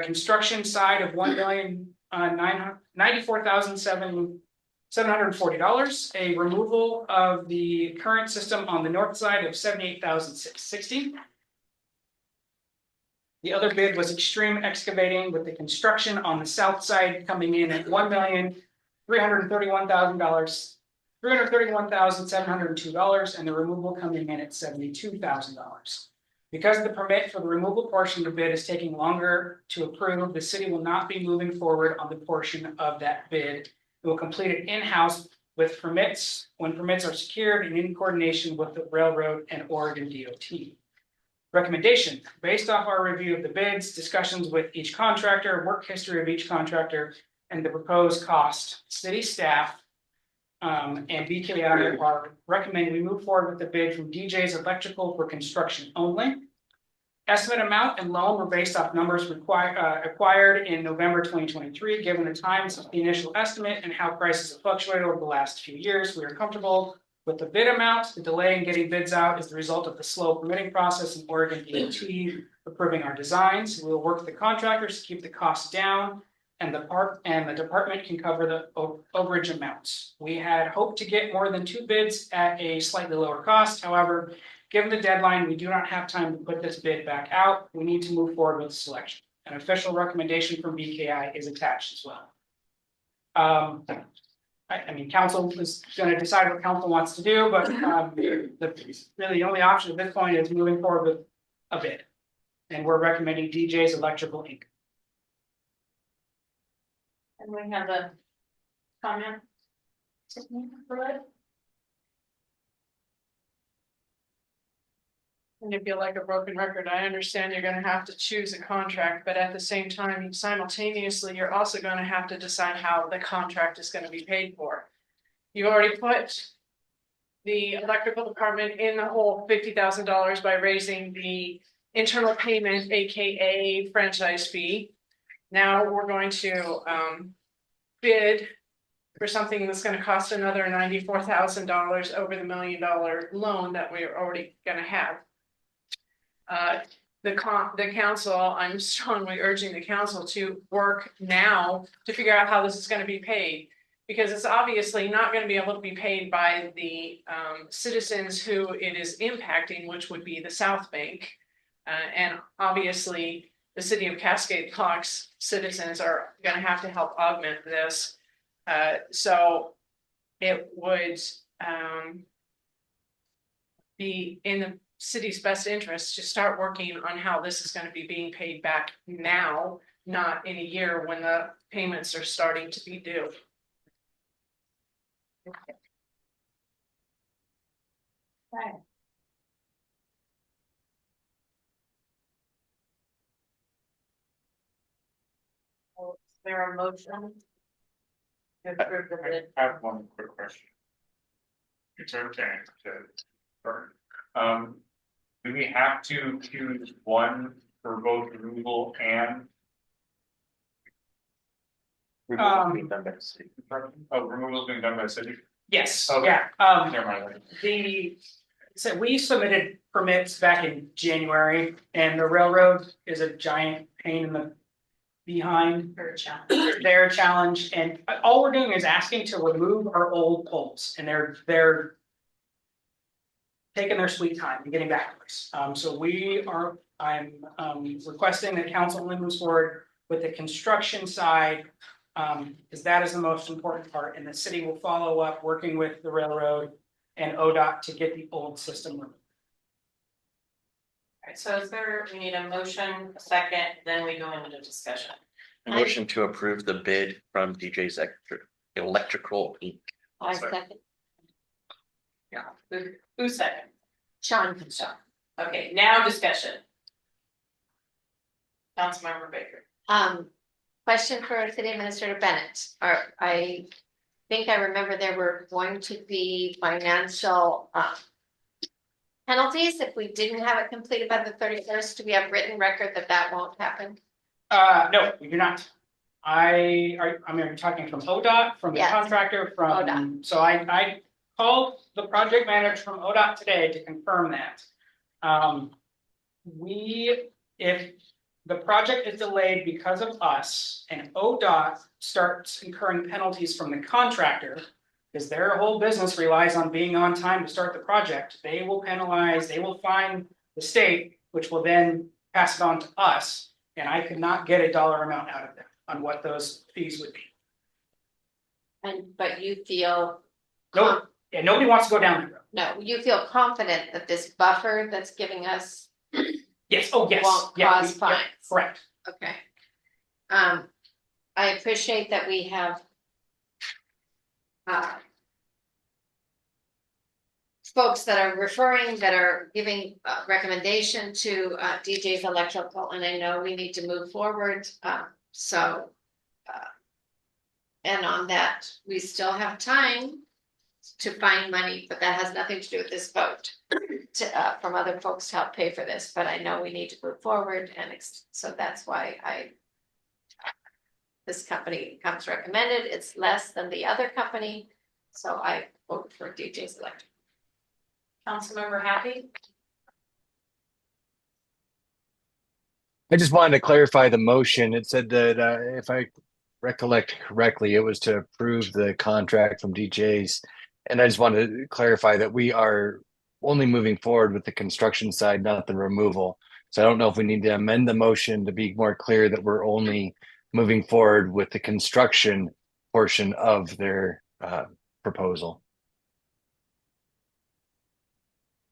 construction side of $1,094,740. A removal of the current system on the north side of $78,660. The other bid was Extreme Excavating with the construction on the south side coming in at $331,702, and the removal coming in at $72,000. Because the permit for the removal portion of the bid is taking longer to approve, the city will not be moving forward on the portion of that bid. It will complete it in-house with permits when permits are secured and in coordination with the railroad and Oregon DOT. Recommendation: based off our review of the bids, discussions with each contractor, work history of each contractor, and the proposed cost, city staff and BKI are recommending we move forward with the bid from DJ's Electrical for construction only. Estimate amount and loan were based off numbers acquired in November 2023. Given the times of the initial estimate and how prices have fluctuated over the last few years, we are comfortable with the bid amount. The delay in getting bids out is the result of the slow permitting process in Oregon DOT approving our designs. We will work with the contractors to keep the costs down, and the department can cover the overage amounts. We had hoped to get more than 2 bids at a slightly lower cost. However, given the deadline, we do not have time to put this bid back out. We need to move forward with the selection. An official recommendation from BKI is attached as well. I mean, council is going to decide what council wants to do, but really the only option at this point is moving forward with a bid. And we're recommending DJ's Electrical Inc. And we have a comment. And I feel like a broken record. I understand you're gonna have to choose a contract, but at the same time, simultaneously, you're also gonna have to decide how the contract is gonna be paid for. You already put the electrical department in the whole $50,000 by raising the internal payment, AKA franchise fee. Now we're going to bid for something that's gonna cost another $94,000 over the $1 million loan that we're already gonna have. The council, I'm strongly urging the council to work now to figure out how this is gonna be paid. Because it's obviously not gonna be able to be paid by the citizens who it is impacting, which would be the South Bank. And obviously, the city of Cascade Locks citizens are gonna have to help augment this. So it would be in the city's best interest to start working on how this is going to be being paid back now, not in a year when the payments are starting to be due. Okay. Is there a motion? To approve the bid? I have one quick question. It's okay do we have to choose one for both removal and? Removal being done by the city. Removal is being done by the city? Yes, Okay. yeah, Never mind. so we submitted permits back in January, and the railroad is a giant pain in the behind. For a challenge. Their challenge, and all we're doing is asking to remove our old poles, and they're taking their sweet time and getting back to us. So I'm requesting that council moves forward with the construction side, because that is the most important part, and the city will follow up working with the railroad and ODOT to get the old system removed. Alright, so we need a motion, a second, then we go into discussion. Motion to approve the bid from DJ's Electrical Inc. I second. Yeah, who's second? Sean. Okay, now discussion. Councilmember Baker. Question for City Administrator Bennett. I think I remember there were going to be financial penalties if we didn't have it completed by the 31st. Do we have written record that won't happen? No, we do not. Are you talking from ODOT, from the Yes. contractor, from? ODOT. So I called the project manager from ODOT today to confirm that. If the project is delayed because of us and ODOT starts incurring penalties from the contractor, because their whole business relies on being on time to start the project, they will penalize, they will fine the state, which will then pass it on to us. And I could not get a dollar amount out of them on what those fees would be. But you feel. Nope. Yeah, nobody wants to go down that road. No, you feel confident that this buffer that's giving us. Yes, oh, yes. Won't Yeah, cause fines. correct. Okay. I appreciate that we have. Folks that are referring, that are giving recommendation to DJ's Electrical, and I know we need to move forward. And on that, we still have time to find money, but that has nothing to do with this vote. From other folks to help pay for this, but I know we need to move forward, and so that's why this company comes recommended. It's less than the other company, so I vote for DJ's Electric. Councilmember Happy? I just wanted to clarify the motion. It said that if I recollect correctly, it was to approve the contract from DJ's. And I just wanted to clarify that we are only moving forward with the construction side, not the removal. So I don't know if we need to amend the motion to be more clear that we're only moving forward with the construction portion of their proposal.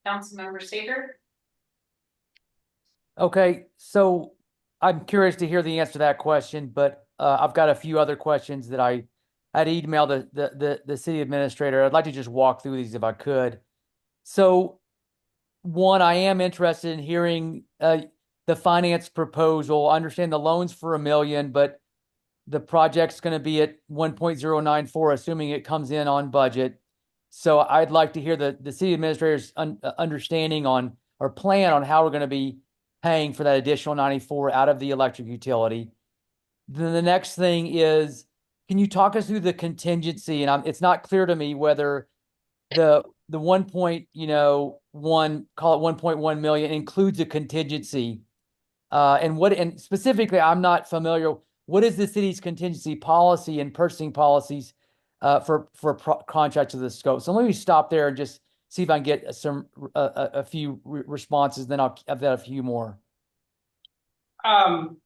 Councilmember Seeger? Okay, so I'm curious to hear the answer to that question, but I've got a few other questions that I had emailed the city administrator. I'd like to just walk through these if I could. So, one, I am interested in hearing the finance proposal. I understand the loan's for $1 million, but the project's going to be at 1.094, assuming it comes in on budget. So I'd like to hear the city administrator's understanding on or plan on how we're going to be paying for that additional 94 out of the electric utility. Then the next thing is, can you talk us through the contingency? And it's not clear to me whether the 1 point, one, call it 1.1 million includes a contingency. And specifically, I'm not familiar. What is the city's contingency policy and purchasing policies for contracts of this scope? So let me stop there and just see if I can get a few responses. Then I've got a few more.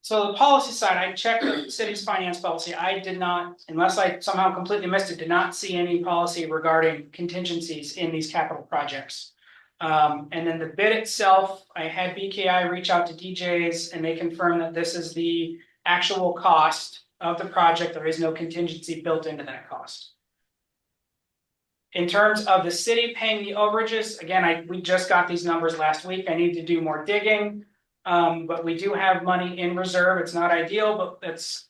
So the policy side, I checked the city's finance policy. I did not, unless I somehow completely missed it, did not see any policy regarding contingencies in these capital projects. And then the bid itself, I had BKI reach out to DJs and they confirmed that this is the actual cost of the project. There is no contingency built into that cost. In terms of the city paying the overages, again, we just got these numbers last week. I need to do more digging. But we do have money in reserve. It's not ideal, but that's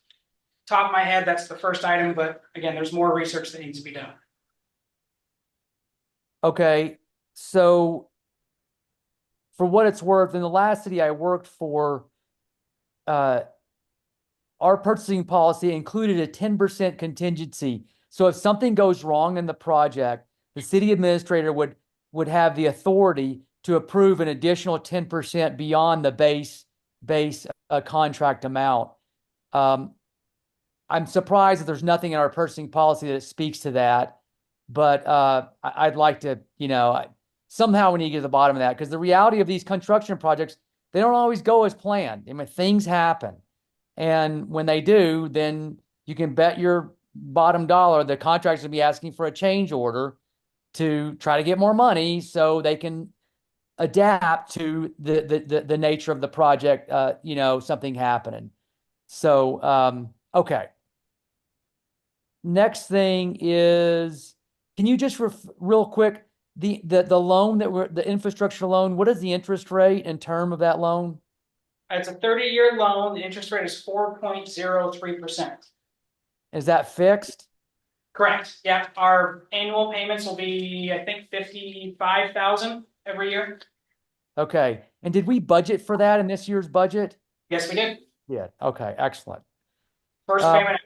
top of my head. That's the first item. But again, there's more research that needs to be done. Okay. So for what it's worth, in the last city I worked for, our purchasing policy included a 10% contingency. So if something goes wrong in the project, the city administrator would have the authority to approve an additional 10% beyond the base contract amount. I'm surprised that there's nothing in our purchasing policy that speaks to that, but I'd like to, somehow we need to get to the bottom of that, because the reality of these construction projects, they don't always go as planned. I mean, things happen. And when they do, then you can bet your bottom dollar the contractors will be asking for a change order to try to get more money so they can adapt to the nature of the project, something happening. So, okay. Next thing is, can you just real quick, the loan the infrastructure loan, what is the interest rate and term of that loan? It's a 30-year loan. The interest rate is 4.03%. Is that fixed? Correct. Yeah. Our annual payments will be, I think, $55,000 every year. Okay. And did we budget for that in this year's budget? Yes, we did. Yeah. Okay. Excellent. First payment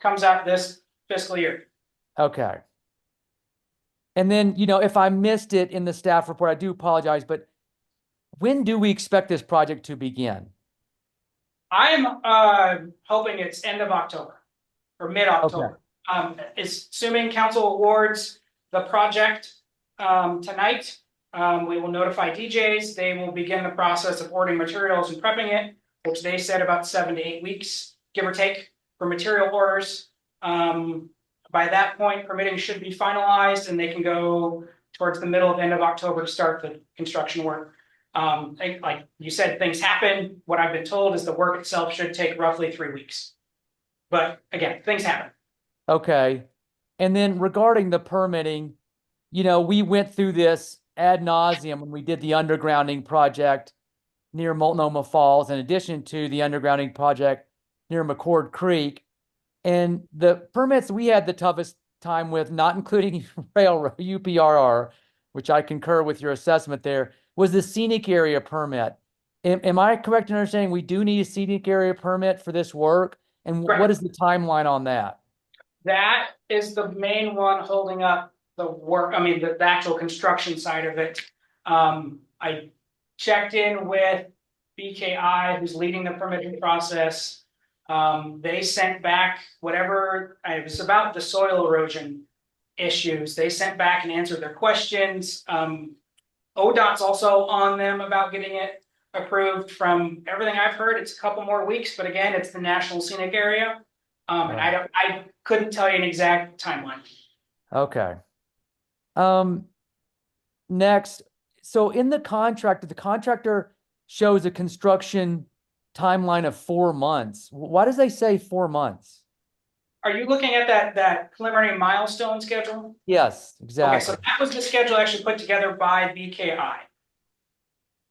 comes out this fiscal year. Okay. And then, if I missed it in the staff report, I do apologize, but when do we expect this project to begin? I'm hoping it's end of October or mid-October. Okay. Assuming council awards the project tonight, we will notify DJs. They will begin the process of ordering materials and prepping it, which they said about 7 to 8 weeks, give or take, for material orders. By that point, permitting should be finalized and they can go towards the middle of end of October to start the construction work. Like you said, things happen. What I've been told is the work itself should take roughly 3 weeks. But again, things happen. Okay. And then regarding the permitting, we went through this ad nauseum when we did the undergrounding project near Multnomah Falls, in addition to the undergrounding project near McCord Creek. And the permits we had the toughest time with, not including railroad, UPRR, which I concur with your assessment there, was the scenic area permit. Am I correct in understanding we do need a scenic area permit for this work? And Correct. What is the timeline on that? That is the main one holding up the work. I mean, the actual construction side of it. I checked in with BKI, who's leading the permitting process. They sent back whatever it was about the soil erosion issues. They sent back and answered their questions. ODOT's also on them about getting it approved. From everything I've heard, it's a couple more weeks, but again, it's the National Scenic Area. And I couldn't tell you an exact timeline. Okay. Next, so in the contractor shows a construction timeline of 4 months. Why does they say 4 months? Are you looking at that preliminary milestone schedule? Yes, exactly. Okay, so that was the schedule actually put together by BKI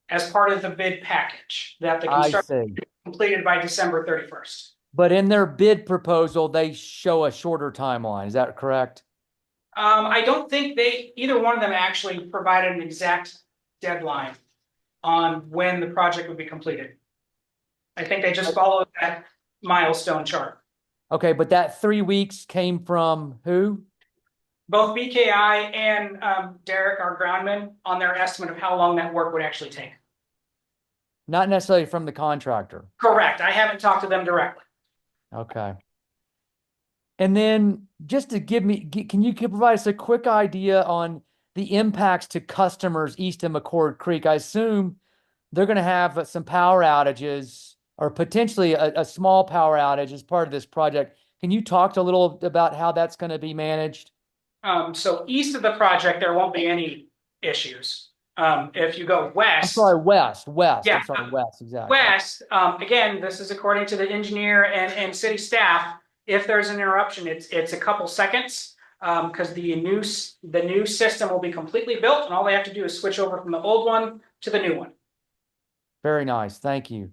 as part of the bid package that the construction completed by December 31st. But in their bid proposal, they show a shorter timeline. Is that correct? I don't think either one of them actually provided an exact deadline. on when the project would be completed. I think they just followed that milestone chart. Okay, but that 3 weeks came from who? Both BKI and Derek, our groundman, on their estimate of how long that work would actually take. Not necessarily from the contractor. Correct. I haven't talked to them directly. Okay. And then just to can you provide us a quick idea on the impacts to customers east of McCord Creek? I assume they're going to have some power outages or potentially a small power outage as part of this project. Can you talk a little about how that's going to be managed? So east of the project, there won't be any issues. If you go west. I'm sorry, west. Yeah. I'm sorry, west, exactly. West, again, this is according to the engineer and city staff. If there's an interruption, it's a couple seconds, because the new system will be completely built, and all they have to do is switch over from the old one to the new one. Very nice, thank you.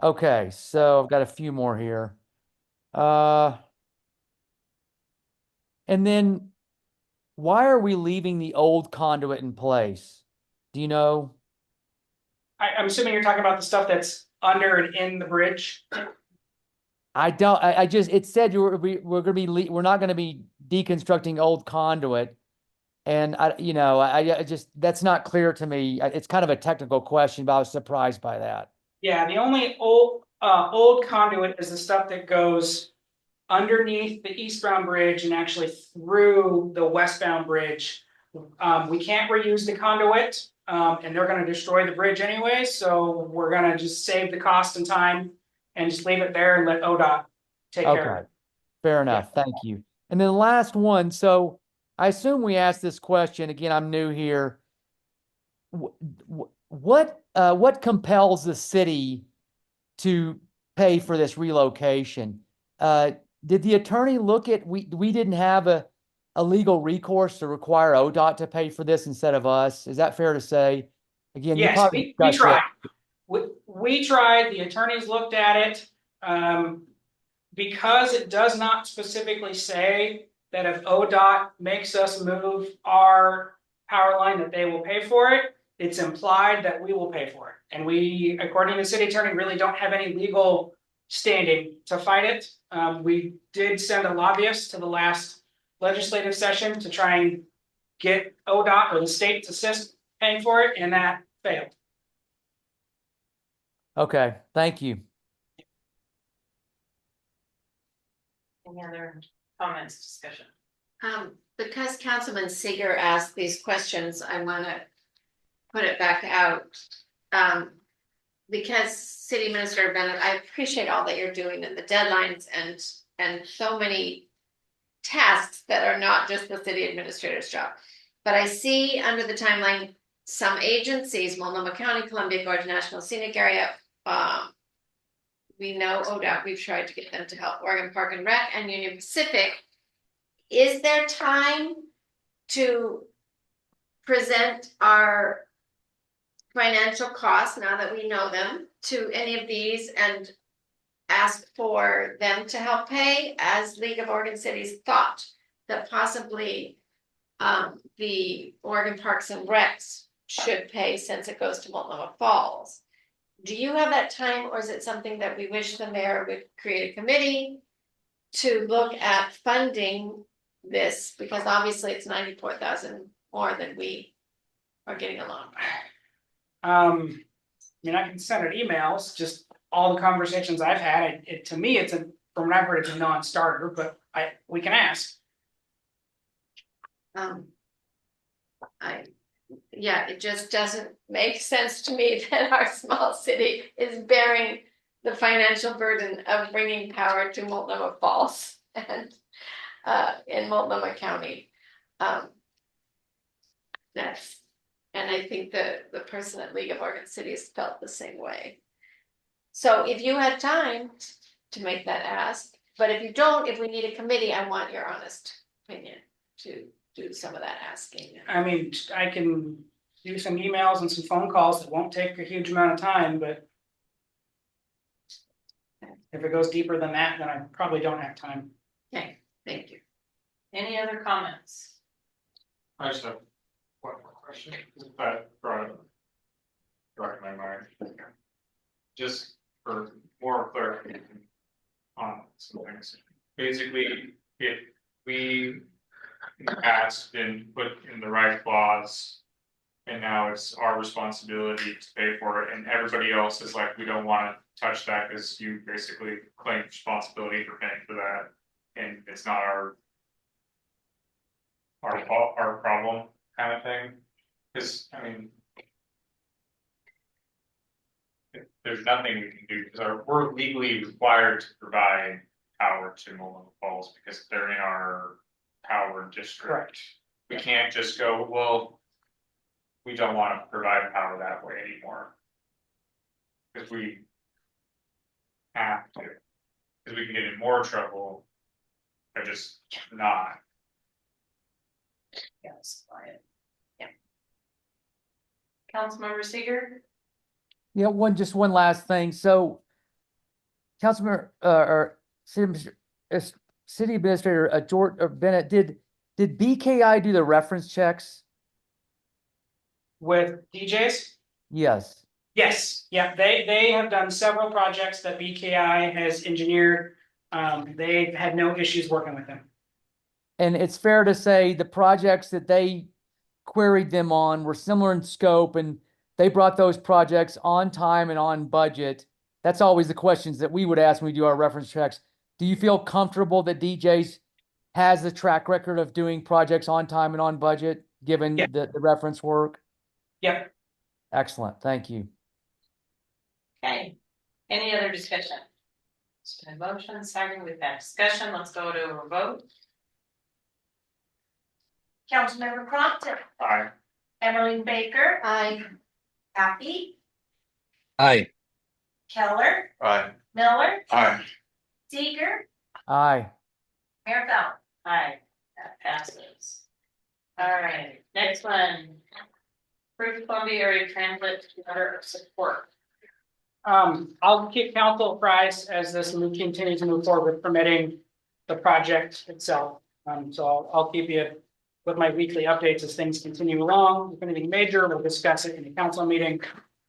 Okay, so I've got a few more here. And then why are we leaving the old conduit in place? Do you know? I'm assuming you're talking about the stuff that's under and in the bridge. I don't. I just it said we're not going to be deconstructing old conduit, and I just that's not clear to me. It's kind of a technical question, but I was surprised by that. Yeah, the only old conduit is the stuff that goes underneath the eastbound bridge and actually through the westbound bridge. We can't reuse the conduit, and they're going to destroy the bridge anyway. So we're going to just save the cost and time and just leave it there and let ODOT take care of it. Fair enough. Thank you. And then the last one. So I assume we asked this question again. I'm new here. What compels the city to pay for this relocation? Did the attorney look at we didn't have a legal recourse to require ODOT to pay for this instead of us? Is that fair to say? Again, yes, we tried. We tried. The attorneys looked at it. Because it does not specifically say that if ODOT makes us move our power line that they will pay for it, it's implied that we will pay for it. And we, according to the city attorney, really don't have any legal standing to fight it. We did send a lobbyist to the last legislative session to try and get ODOT or the state to assist paying for it, and that failed. Okay, thank you. Any other comments, discussion? Because Councilman Seeger asked these questions, I want to put it back out. Because City Administrator Bennett, I appreciate all that you're doing and the deadlines and so many tasks that are not just the city administrator's job. But I see under the timeline, some agencies, Multnomah County, Columbia Gorge National Scenic Area, we know ODOT, we've tried to get them to help, Oregon Park and Rec and Union Pacific. Is there time to present our financial costs, now that we know them, to any of these and ask for them to help pay, as League of Oregon Cities thought that possibly the Oregon Parks and Recs should pay since it goes to Multnomah Falls? Do you have that time, or is it something that we wish the mayor would create a committee to look at funding this? Because obviously it's 94,000 more than we are getting along. I mean, I can send it emails, just all the conversations I've had. To me, from what I've heard, it's a non-starter, but we can ask. Yeah, it just doesn't make sense to me that our small city is bearing the financial burden of bringing power to Multnomah Falls and in Multnomah County. And I think the person at League of Oregon Cities felt the same way. So if you had time to make that ask, but if you don't, if we need a committee, I want your honest opinion to do some of that asking. I mean, I can do some emails and some phone calls. It won't take a huge amount of time, but if it goes deeper than that, then I probably don't have time. Okay, thank you. Any other comments? I just have one more question, but recommend my, just for more clarification on some things. Basically, if we in the past been put in the right clause, and now it's our responsibility to pay for it, and everybody else is like, we don't wanna touch that, cause you basically claim responsibility for paying for that, and it's not our problem kind of thing, cause I mean. There's nothing we can do, because we're legally required to provide power to Multnomah Falls, because they're in our power district. Correct. We can't just go, well, we don't want to provide power that way anymore. Because we have to, because we can get in more trouble by just not. Yes, quiet. Yeah. Councilmember Seeger? Yeah, just one last thing. So, Councilmember, or City Administrator, George, or Bennett, did BKI do the reference checks? With DJs? Yes. Yes, yeah, they have done several projects that BKI has engineered. They've had no issues working with them. And it's fair to say the projects that they queried them on were similar in scope, and they brought those projects on time and on budget. That's always the questions that we would ask when we do our reference checks. Do you feel comfortable that DJs has the track record of doing projects on time and on budget, given the reference work? Yep. Excellent, thank you. Okay, any other discussion? It's been a motion, second, we've had discussion, let's go to a vote. Councilmember Crompton, Aye. Emmeline Baker, I, Happy, Aye. Keller, Aye. Miller, Aye. Seeger, Aye. Mayor Fallon. Aye, that passes. All right, next one. Approved Columbia Area Transit letter of support. I'll keep council apprised as this continues to move forward with permitting the project itself. So I'll keep you with my weekly updates as things continue along. If anything major, we'll discuss it in the council meeting.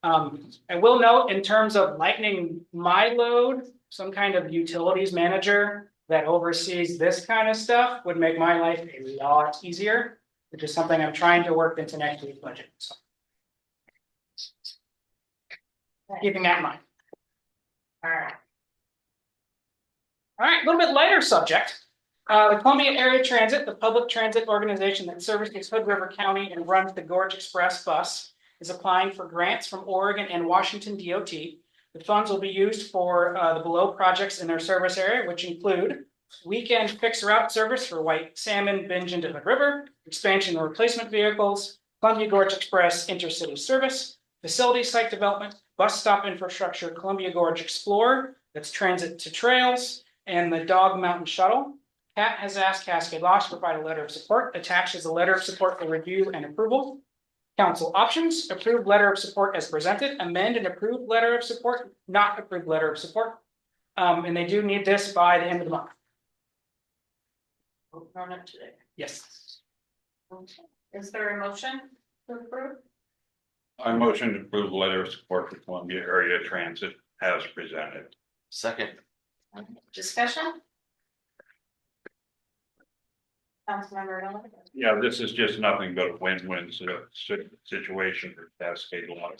I will note, in terms of lightening my load, some kind of utilities manager that oversees this kind of stuff would make my life a lot easier, which is something I'm trying to work into next week's budget. So keeping that in mind. All right. All right, a little bit lighter subject. The Columbia Area Transit, the public transit organization that services Hood River County and runs the Gorge Express bus, is applying for grants from Oregon and Washington DOT. The funds will be used for the below projects in their service area, which include weekend fixed route service for white salmon binge into Hood River, expansion and replacement vehicles, Columbia Gorge Express intercity service, facility site development, bus stop infrastructure, Columbia Gorge Explorer, that's transit to trails, and the Dog Mountain Shuttle. Cat has asked Cascade Law to provide a letter of support. Attached is a letter of support for review and approval. Council options: approved letter of support as presented, amend and approved letter of support, not approved letter of support. And they do need this by the end of the month. Vote on it today. Yes. Okay. Is there a motion to approve? I motion to approve the letter of support for Columbia Area Transit as presented. Second. Discussion? Councilmember Miller? Yeah, this is just nothing but a win-win situation for Cascade Law.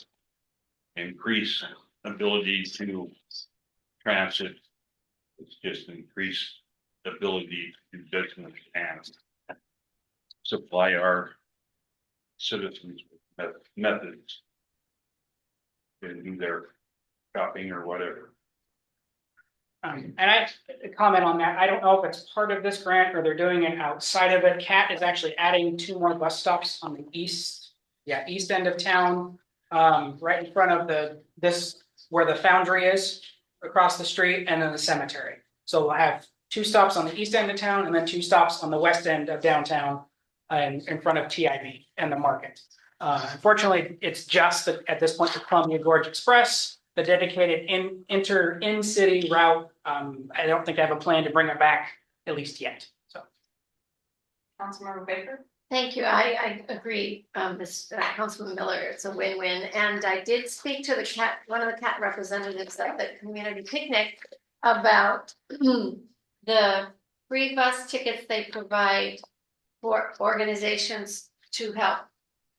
Increase ability to transit. It's just increased ability to do business and supply our citizens with methods to do their shopping or whatever. And I comment on that. I don't know if it's part of this grant or they're doing it outside of it. CAT is actually adding 2 more bus stops on the east end of town, right in front of this where the foundry is across the street, and then the cemetery. So we'll have 2 stops on the east end of town and then 2 stops on the west end of downtown and in front of TIB and the market. Unfortunately, it's just at this point the Columbia Gorge Express, the dedicated in-city route. I don't think I have a plan to bring it back, at least yet. So, Councilmember Baker? Thank you. I agree, Councilman Miller, it's a win-win. And I did speak to one of the cat representatives at the community picnic about the free bus tickets they provide for organizations to help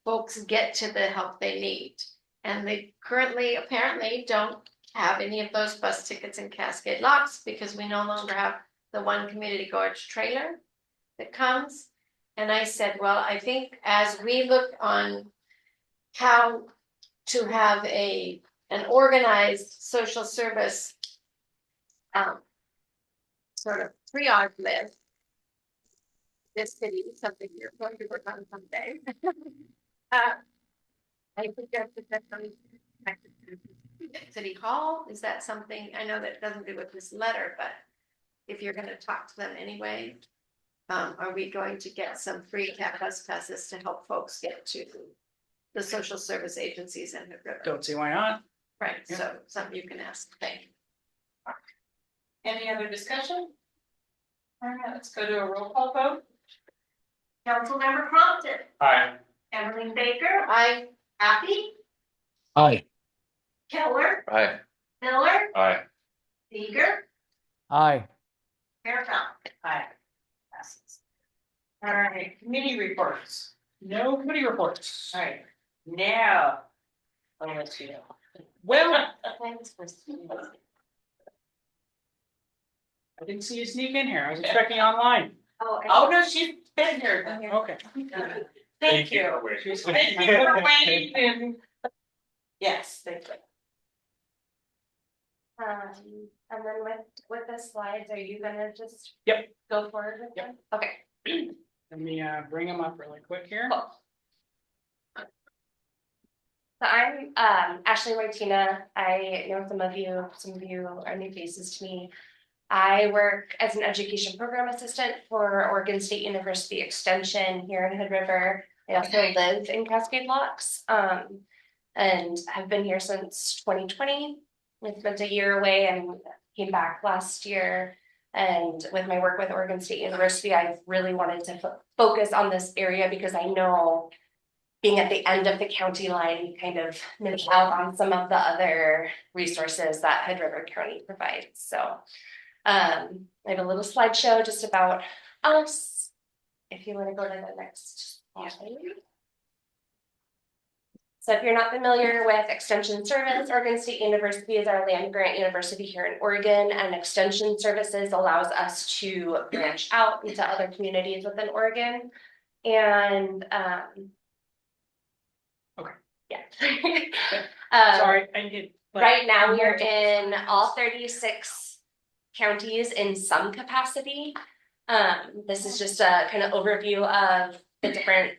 folks get to the help they need. And they currently apparently don't have any of those bus tickets in Cascade Locks because we no longer have the one community gorge trailer that comes. And I said, well, I think as we look on how to have an organized social service sort of triage list, this city is something you're going to work on someday. I suggested that connected to City Hall. Is that something, I know that doesn't do with this letter, but if you're gonna talk to them anyway, are we going to get some free cat bus passes to help folks get to the social service agencies in Hood River? Don't see why not. Right, Yeah. so something you can ask. Thank you. Any other discussion? All right, let's go to a roll call vote. Councilmember Compton, Aye. Evelyn Baker, I Happy, Aye. Keller, Aye. Miller, Aye. Seeger, Aye. Mayor Fountain. Aye. Passes. All right, committee reports. No committee reports. All right, now. I'll let you know. Well, Thanks for seeing us. I didn't see you sneak in here. I was expecting online. Oh, no, she's been here. Okay. Thank you. for waiting. Thank you for waiting. Yes, thank you. And then with the slides, are you gonna just? Yep. Go forward with Yep. them? Okay. Let me bring them up really quick here. Cool. So I'm Ashleigh Wajtyna. I know some of you are new faces to me. I work as an education program assistant for Oregon State University Extension here in Hood River. I also live in Cascade Locks and have been here since 2020. I spent a year away and came back last year. And with my work with Oregon State University, I've really wanted to focus on this area because I know being at the end of the county line, you kind of miss out on some of the other resources that Hood River County provides. So I have a little slideshow just about us. If you want to go to the next slide. So if you're not familiar with Extension Service, Oregon State University is our land grant university here in Oregon, and Extension Services allows us to branch out into other communities within Oregon. And Okay. Yeah. Sorry, I did. Right now we are in all 36 counties in some capacity. This is just a kind of overview of the different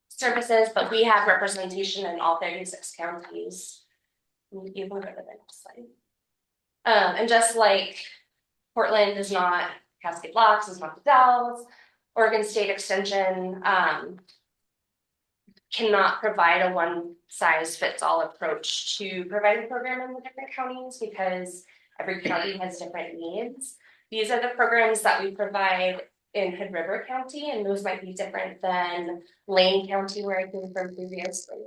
services, but we have representation in all 36 counties. You can go to the next slide. And just like Portland is not Cascade Locks, is not the Dells, Oregon State Extension cannot provide a one-size-fits-all approach to providing program in the different counties because every county has different needs. These are the programs that we provide in Hood River County, and those might be different than Lane County, where I came from previously.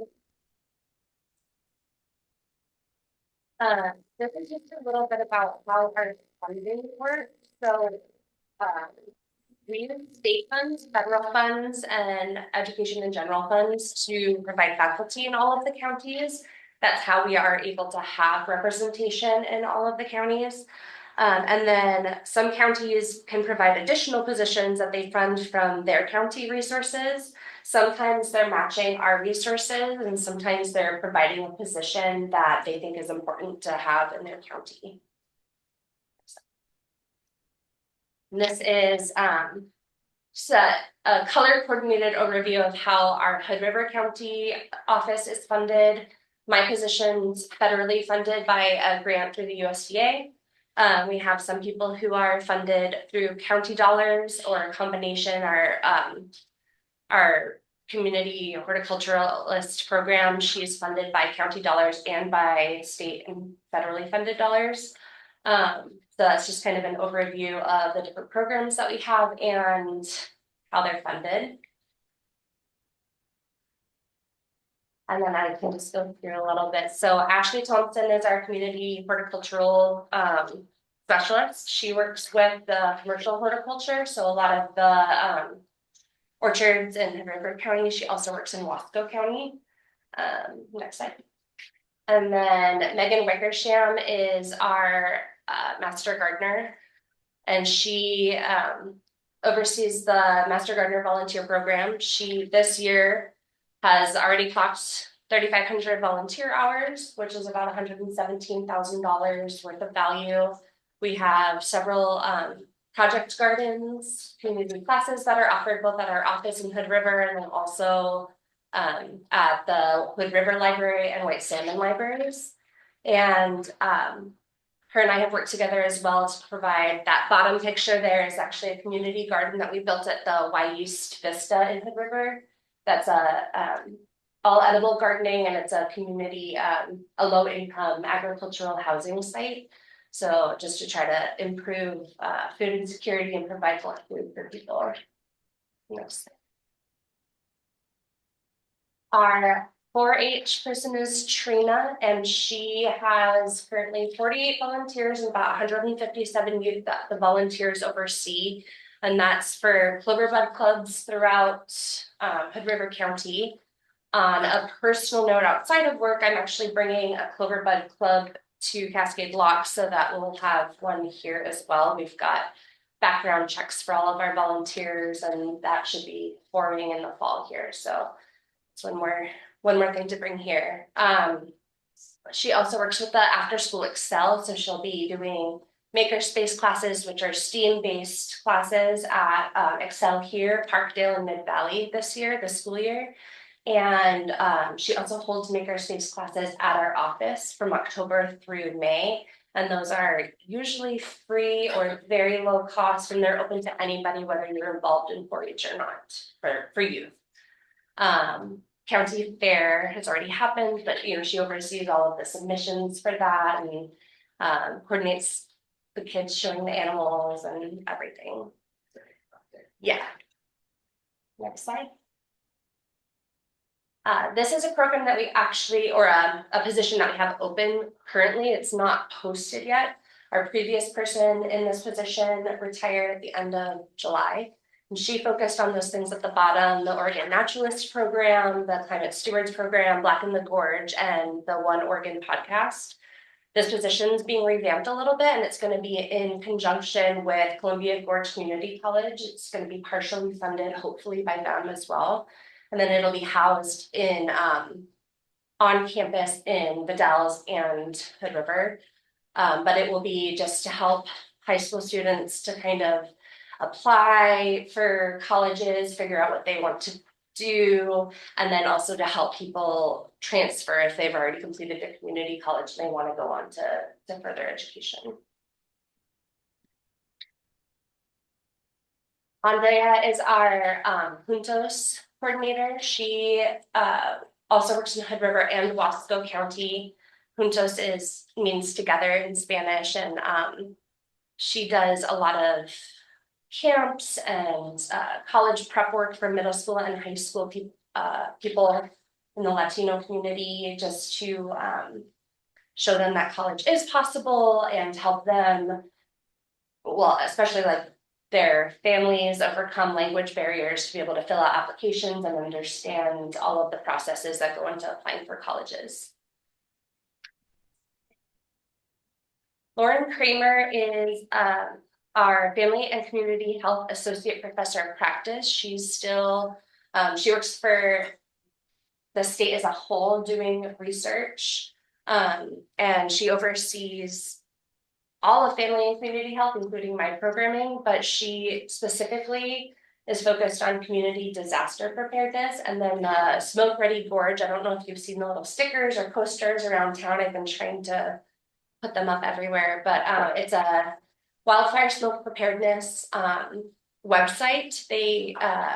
This is just a little bit about how our funding works. So we use state funds, federal funds, and education and general funds to provide faculty in all of the counties. That's how we are able to have representation in all of the counties. And then some counties can provide additional positions that they fund from their county resources. Sometimes they're matching our resources, and sometimes they're providing a position that they think is important to have in their county. And this is just a color coordinated overview of how our Hood River County office is funded. My position's federally funded by a grant through the USDA. We have some people who are funded through county dollars or a combination. Our community horticulturalist program, she's funded by county dollars and by state and federally funded dollars. So that's just kind of an overview of the different programs that we have and how they're funded. And then I can just go through a little bit. So Ashley Thompson is our community horticultural specialist. She works with the commercial horticulture, so a lot of the orchards in River County. She also works in Wasco County. Next slide. And then Megan Wickersham is our master gardener, and she oversees the Master Gardener Volunteer Program. She this year has already clocked 3,500 volunteer hours, which is about $117,000 worth of value. We have several project gardens, community classes that are offered both at our office in Hood River and then also at the Hood River Library and White Salmon Libraries. And her and I have worked together as well to provide that bottom picture. There is actually a community garden that we built at the Wajtyna Vista in Hood River. That's a all edible gardening, and it's a community, a low income agricultural housing site. So just to try to improve food insecurity and provide more food for people. Next. Our 4-H person is Trina, and she has currently 48 volunteers and about 157 youth that the volunteers oversee. And that's for Cloverbud clubs throughout Hood River County. On a personal note, outside of work, I'm actually bringing a Cloverbud club to Cascade Lock, so that we'll have one here as well. We've got background checks for all of our volunteers, and that should be forming in the fall here. So it's one more thing to bring here. She also works with the After School Excel, so she'll be doing makerspace classes, which are STEAM-based classes at Excel here, Parkdale and Mid-Valley this school year. And she also holds makerspace classes at our office from October through May. And those are usually free or very low cost, and they're open to anybody, whether you're involved in 4-H or not, for youth. County Fair has already happened, but she oversees all of the submissions for that and coordinates the kids showing the animals and everything. Yeah. Next slide. This is a program that we actually, or a position that we have open currently. It's not posted yet. Our previous person in this position retired at the end of July. And she focused on those things at the bottom: the Oregon Naturalist Program, the Climate Stewards Program, Black in the Gorge, and the One Oregon podcast. This position is being revamped a little bit, and it's going to be in conjunction with Columbia Gorge Community College. It's going to be partially funded, hopefully by them as well. And then it'll be housed in on campus in the Dells and Hood River. But it will be just to help high school students to kind of apply for colleges, figure out what they want to do, and then also to help people transfer if they've already completed their community college and they want to go on to further education. Andrea is our Juntos coordinator. She also works in Hood River and Wasco County. Juntos means together in Spanish, and she does a lot of camps and college prep work for middle school and high school people in the Latino community, just to show them that college is possible and help them, well, especially like their families, overcome language barriers to be able to fill out applications and understand all of the processes that go into applying for colleges. Lauren Kramer is our Family and Community Health Associate Professor of Practice. She's still, she works for the state as a whole doing research, and she oversees all of family and community health, including my programming, but she specifically is focused on community disaster preparedness. And then the Smoke Ready Gorge, I don't know if you've seen the little stickers or posters around town. I've been trying to put them up everywhere, but it's a wildfire smoke preparedness website.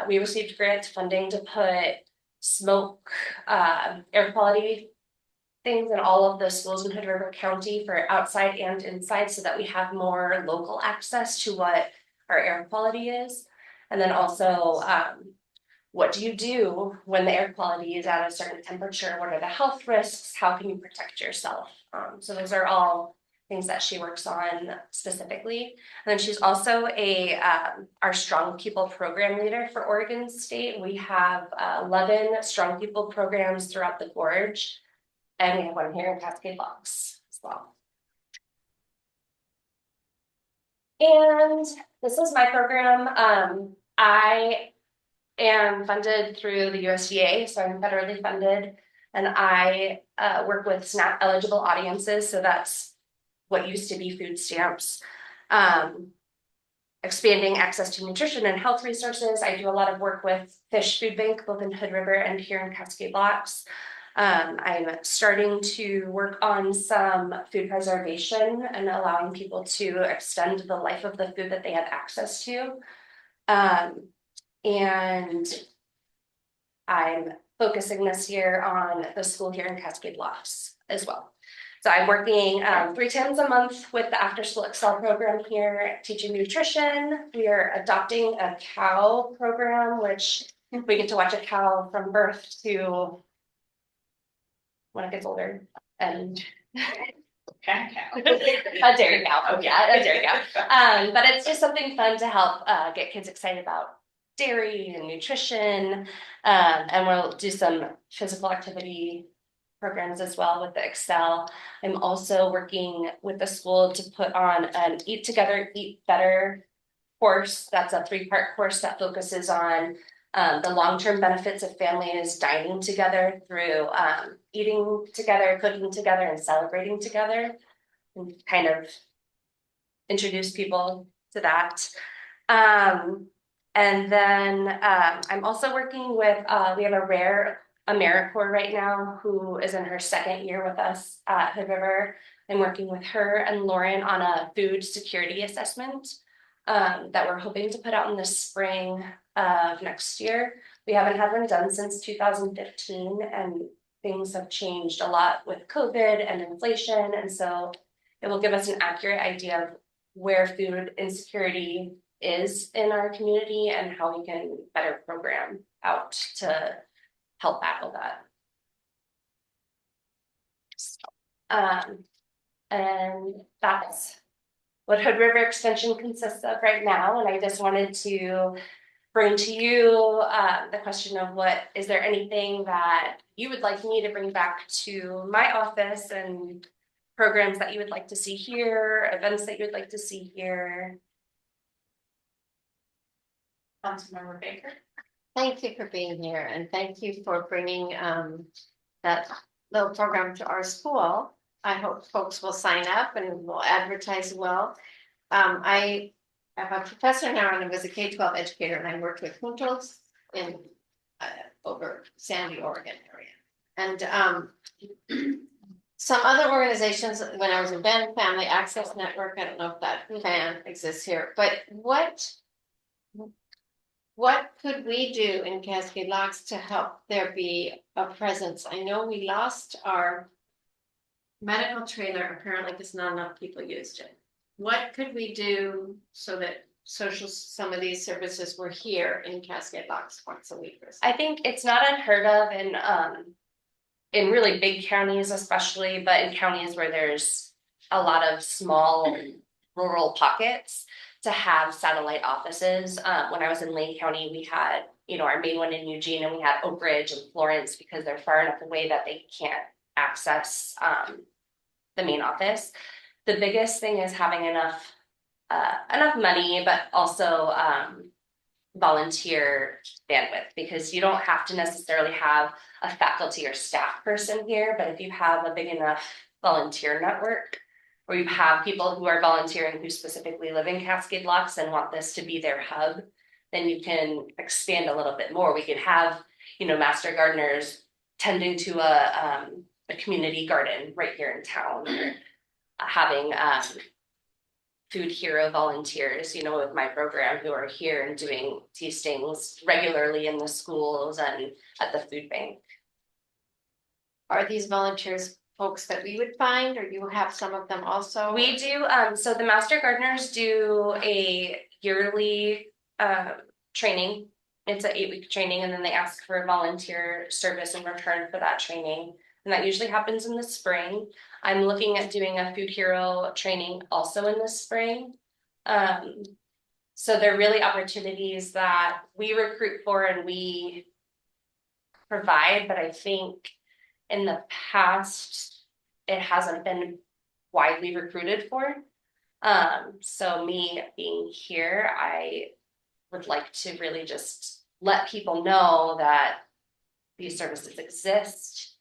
We received grant funding to put smoke air quality things in all of the schools in Hood River County for outside and inside, so that we have more local access to what our air quality is. And then also what do you do when the air quality is at a certain temperature? What are the health risks? How can you protect yourself? So those are all things that she works on specifically. And then she's also our Strong People program leader for Oregon State. We have 11 Strong People programs throughout the gorge, and we have one here in Cascade Locks as well. And this is my program. I am funded through the USDA, so I'm federally funded, and I work with SNAP eligible audiences. So that's what used to be food stamps, expanding access to nutrition and health resources. I do a lot of work with Fish Food Bank, both in Hood River and here in Cascade Locks. I'm starting to work on some food preservation and allowing people to extend the life of the food that they have access to. And I'm focusing this year on the school here in Cascade Locks as well. So I'm working 3 times a month with the After School Excel program here, teaching nutrition. We are adopting a cow program, which we get to watch a cow from birth to when it gets older. And A dairy cow. Oh yeah, a dairy cow. But it's just something fun to help get kids excited about dairy and nutrition. And we'll do some physical activity programs as well with the Excel. I'm also working with the school to put on an Eat Together, Eat Better course. That's a 3-part course that focuses on the long-term benefits of families dining together through eating together, cooking together, and celebrating together, and kind of introduce people to that. And then I'm also working with, we have a McCord right now who is in her 2nd year with us at Hood River. I'm working with her and Lauren on a food security assessment that we're hoping to put out in the spring of next year. We haven't had one done since 2015, and things have changed a lot with COVID and inflation. And so it will give us an accurate idea of where food insecurity is in our community and how we can better program out to help battle that. And that's what Hood River Extension consists of right now. And I just wanted to bring to you the question of is there anything that you would like me to bring back to my office, and programs that you would like to see here, events that you would like to see here? Councilmember Baker. Thank you for being here, and thank you for bringing that little program to our school. I hope folks will sign up and will advertise well. I am a professor now, and I was a K-12 educator, and I worked with Juntos in over Sandy, Oregon area. And some other organizations, when I was in Bennett Family Access Network, I don't know if that fan exists here, but what could we do in Cascade Locks to help there be a presence? I know we lost our medical trailer, apparently because not enough people used it. What could we do so that some of these services were here in Cascade Locks once a week or something? I think it's not unheard of in really big counties especially, but in counties where there's a lot of small rural pockets, to have satellite offices. When I was in Lane County, we had, our main one in Eugene, and we had Oak Ridge and Florence because they're far enough away that they can't access the main office. The biggest thing is having enough money, but also volunteer bandwidth, because you don't have to necessarily have a faculty or staff person here, but if you have a big enough volunteer network, or you have people who are volunteering who specifically live in Cascade Locks and want this to be their hub, then you can expand a little bit more. We could have, master gardeners tending to a community garden right here in town, or having food hero volunteers, with my program, who are here and doing tastings regularly in the schools and at the food bank. Are these volunteers folks that we would find, or you have some of them also? We do. So the master gardeners do a yearly training It's an 8-week training, and then they ask for volunteer service in return for that training. And that usually happens in the spring. I'm looking at doing a food hero training also in the spring. So they're really opportunities that we recruit for and we provide, but I think in the past, it hasn't been widely recruited for. So me being here, I would like to really just let people know that these services exist.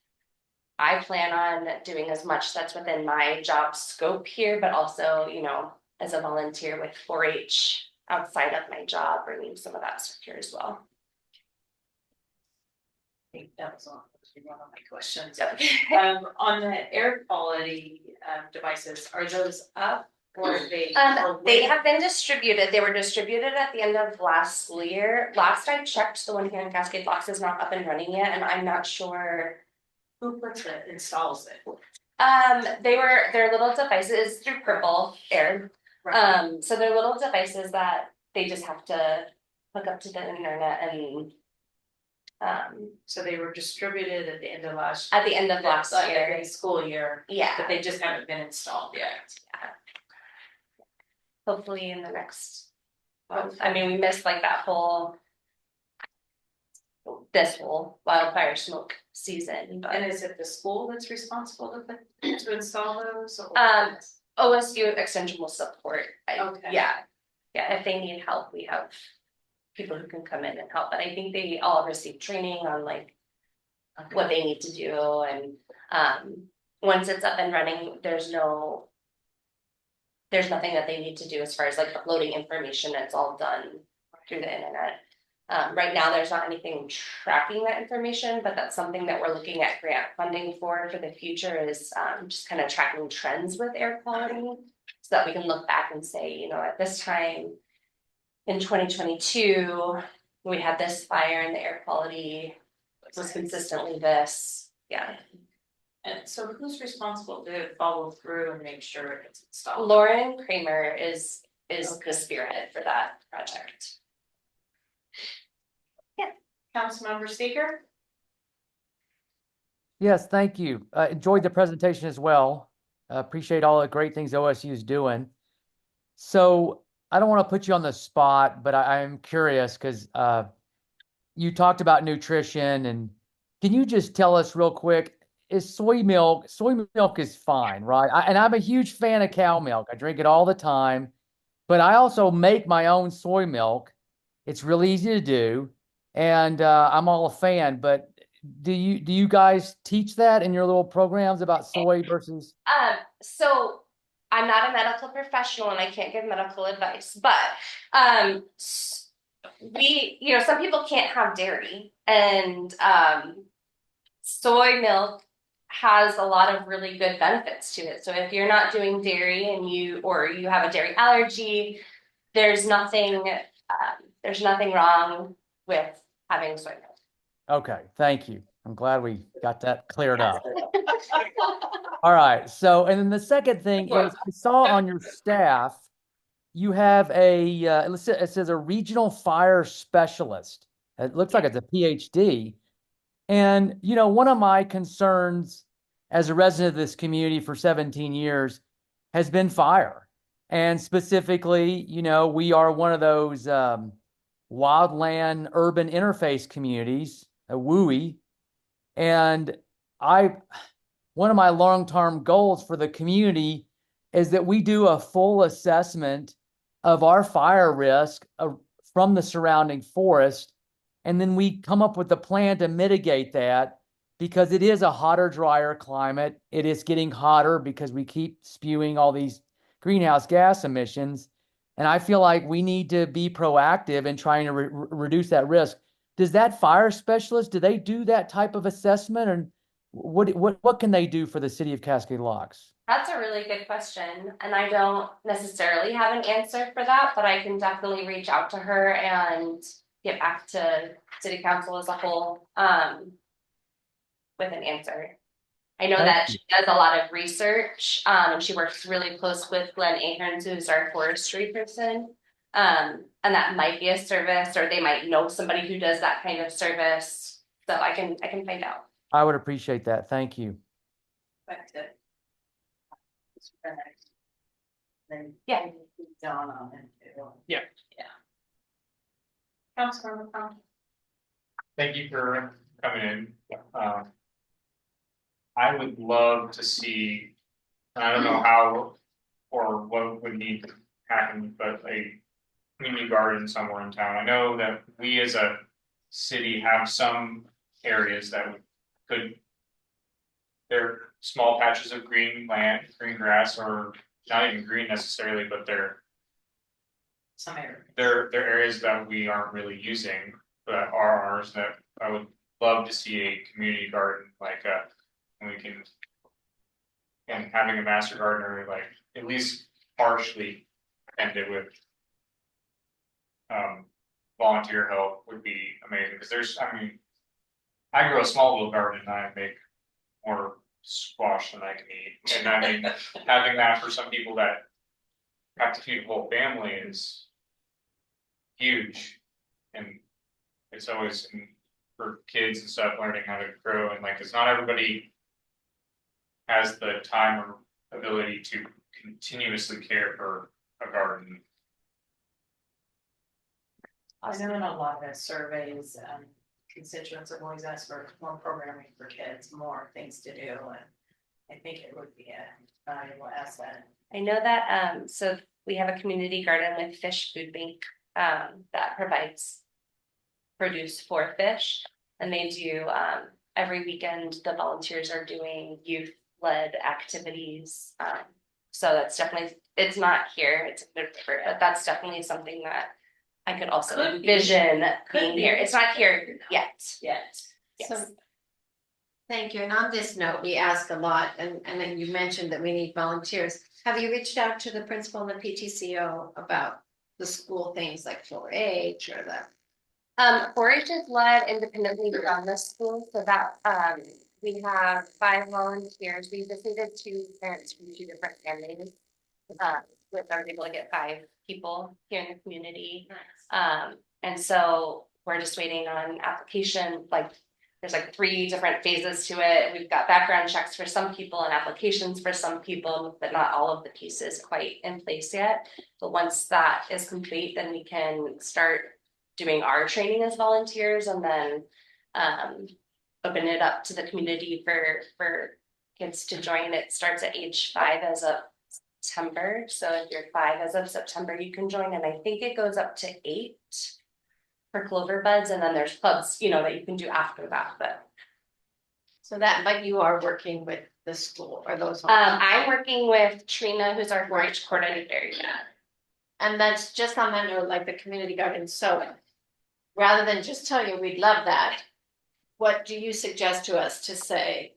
I plan on doing as much that's within my job scope here, but also, you know, as a volunteer with 4-H outside of my job, bringing some of that stuff here as well. I think that was one of my questions. Yep. On the air quality devices, are those up or are they? They have been distributed. They were distributed at the end of last school year. Last I checked, the one here in Cascade Locks is not up and running yet, and I'm not sure Who puts it, installs it? they're little devices through Purple Air. So they're little devices that they just have to hook up to the internet and So they were distributed at the end of last. at the end of last like year. the school year, Yeah. but they just haven't been installed yet. Hopefully in the next month. I mean, we missed like this whole wildfire smoke season, but And is it the school that's responsible to install those? Or OSU Extension will support. Okay. Yeah, if they need help, we have people who can come in and help, but I think they all receive training on like what they need to do, and once it's up and running, there's nothing that they need to do as far as like uploading information. It's all done through the internet. Right now, there's not anything tracking that information, but that's something that we're looking at grant funding for the future is just kind of tracking trends with air quality so that we can look back and say, you know, at this time in 2022, we had this fire and the air quality was consistently this. Yeah. And so who's responsible to follow through and make sure it's installed? Lauren Kramer is the spearhead for that project. Councilmember Seeger? Yes, thank you. Enjoyed the presentation as well. Appreciate all the great things OSU is doing. So I don't want to put you on the spot, but I'm curious because you talked about nutrition, and can you just tell us real quick, is soy milk is fine, right? And I'm a huge fan of cow milk. I drink it all the time, but I also make my own soy milk. It's really easy to do. And I'm all a fan, but do you guys teach that in your little programs about soy versus? So I'm not a medical professional and I can't give medical advice, but some people can't have dairy, and soy milk has a lot of really good benefits to it. So if you're not doing dairy and you have a dairy allergy, there's nothing wrong with having soy milk. Okay, thank you. I'm glad we got that cleared up. All right. So, and then the second thing is, I saw on your staff, you have it says a regional fire specialist. It looks like it's a PhD. And, you know, one of my concerns as a resident of this community for 17 years has been fire. And specifically, you know, we are one of those wildland urban interface communities, a WUI. And one of my long-term goals for the community is that we do a full assessment of our fire risk from the surrounding forest. And then we come up with a plan to mitigate that, because it is a hotter, drier climate. It is getting hotter because we keep spewing all these greenhouse gas emissions. And I feel like we need to be proactive in trying to reduce that risk. Does that fire specialist, do they do that type of assessment? And what can they do for the city of Cascade Locks? That's a really good question. And I don't necessarily have an answer for that, but I can definitely reach out to her and get back to city council as a whole with an answer. I know that she does a lot of research, and she works really close with Glenn Ahrens, who's our forestry person. And that might be a service, or they might know somebody who does that kind of service. So I can find out. I would appreciate that. Thank you. Back to. Then. Yeah. Down on it. Yeah. Yeah. Councilmember Conley. Thank you for coming in. I would love to see, and I don't know how or what would need to happen, but a community garden somewhere in town. I know that we as a city have some areas that could. They're small patches of green land, green grass, or not even green necessarily, but they're Some area. they're areas that we aren't really using, but are ours that I would love to see a community garden like we can. And having a master gardener, like at least partially ended with volunteer help would be amazing, because I grow a small little garden and I make more squash than I can eat. And I mean, having that for some people that have to feed a whole family is huge. And it's always for kids and stuff, learning how to grow, and like, it's not everybody has the time or ability to continuously care for a garden. I know in a lot of surveys, constituents have always asked for more programming for kids, more things to do, and I think it would be a valuable asset. I know that, so we have a community garden with Fish Food Bank, that provides produce for fish. And they do, every weekend, the volunteers are doing youth-led activities. So that's definitely, it's not here, it's different, but that's definitely something that I could also envision being here. It's not here yet. Yes. So, thank you. And on this note, we ask a lot, and then you mentioned that we need volunteers. Have you reached out to the principal and the PTCO about the school things like 4-H or the? 4-H is led independently from the school, so that we have 5 volunteers. We just needed 2 parents from 2 different families. With I was able to get 5 people here in the community. Nice. And so we're just waiting on application, like there's like 3 different phases to it. We've got background checks for some people and applications for some people, but not all of the pieces quite in place yet. But once that is complete, then we can start doing our training as volunteers, and then open it up to the community for kids to join. It starts at age 5 as of September. So if you're 5 as of September, you can join, and I think it goes up to 8 for Clover Buds, and then there's clubs, that you can do after that. But But you are working with the school or those? I'm working with Trina, who's our 4-H coordinator. And that's just on that note, like the community garden. So rather than just tell you we'd love that, what do you suggest to us to say?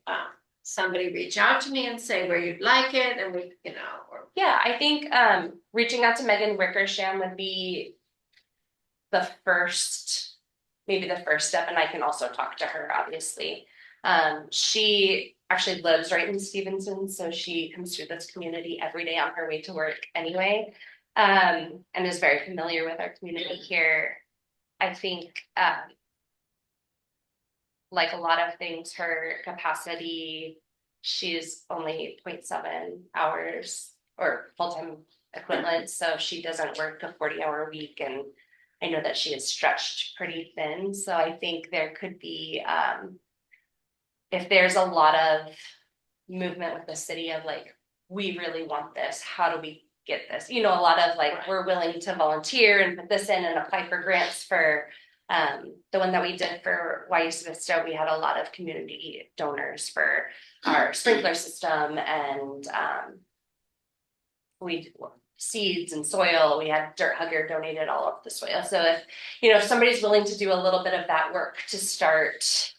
Somebody reach out to me and say where you'd like it, and we, or. Yeah, I think reaching out to Megan Wickersham would be maybe the first step, and I can also talk to her, obviously. She actually lives right in Stevenson, so she comes through this community every day on her way to work anyway, and is very familiar with our community here. I think, like a lot of things, her capacity, she's only 0.7 hours or full-time equivalent, so she doesn't work a 40-hour week, and I know that she is stretched pretty thin. So I think there could be, if there's a lot of movement with the city of like, we really want this, how do we get this? A lot of like, we're willing to volunteer and put this in and apply for grants for the one that we did for Wajtyna. We had a lot of community donors for our sprinkler system, and seeds and soil. We had Dirt Hugger donated all of the soil. So if somebody's willing to do a little bit of that work to start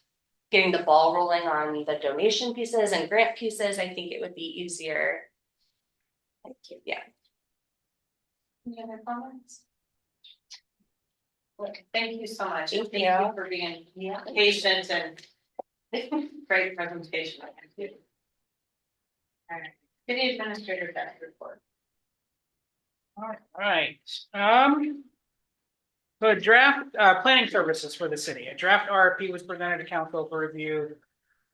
getting the ball rolling on the donation pieces and grant pieces, I think it would be easier. Thank you. Yeah. Any other comments? Thank you so much. Thank Thank you. you for being patient and great presentation. Thank you. All right. City Administrator, that report. All right, so a draft, planning services for the city. A draft RFP was presented to council for review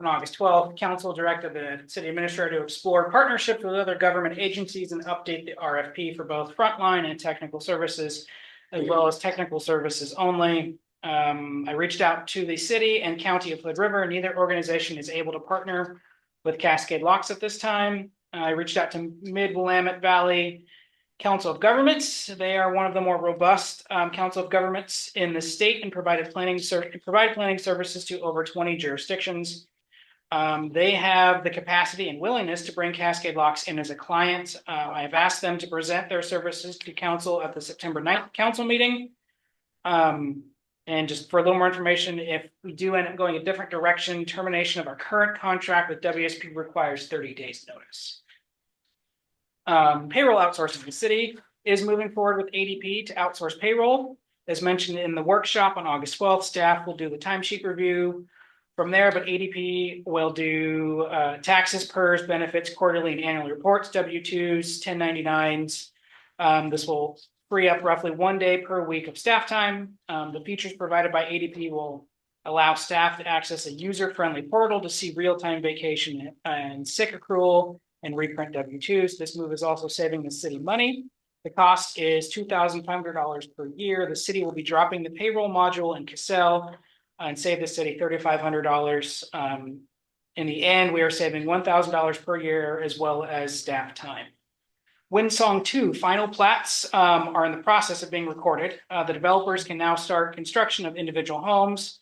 on August 12th. Council directed the city administrator to explore partnerships with other government agencies and update the RFP for both frontline and technical services, as well as technical services only. I reached out to the city and county of Hood River. Neither organization is able to partner with Cascade Locks at this time. I reached out to Mid-Willamette Valley Council of Governments. They are one of the more robust council of governments in the state and provide planning services to over 20 jurisdictions. They have the capacity and willingness to bring Cascade Locks in as a client. I have asked them to present their services to council at the September 9th council meeting. And just for a little more information, if we do end up going a different direction, termination of our current contract with WSP requires 30 days notice. Payroll outsourcing. The city is moving forward with ADP to outsource payroll. As mentioned in the workshop on August 12th, staff will do the timesheet review from there, but ADP will do taxes, PERS, benefits, quarterly and annual reports, W-2s, 1099s. This will free up roughly 1 day per week of staff time. The features provided by ADP will allow staff to access a user-friendly portal to see real-time vacation and sick accrual and reprint W-2s. This move is also saving the city money. The cost is $2,500 per year. The city will be dropping the payroll module in Cassell and save the city $3,500. In the end, we are saving $1,000 per year as well as staff time. Windsong 2 final plats are in the process of being recorded. The developers can now start construction of individual homes.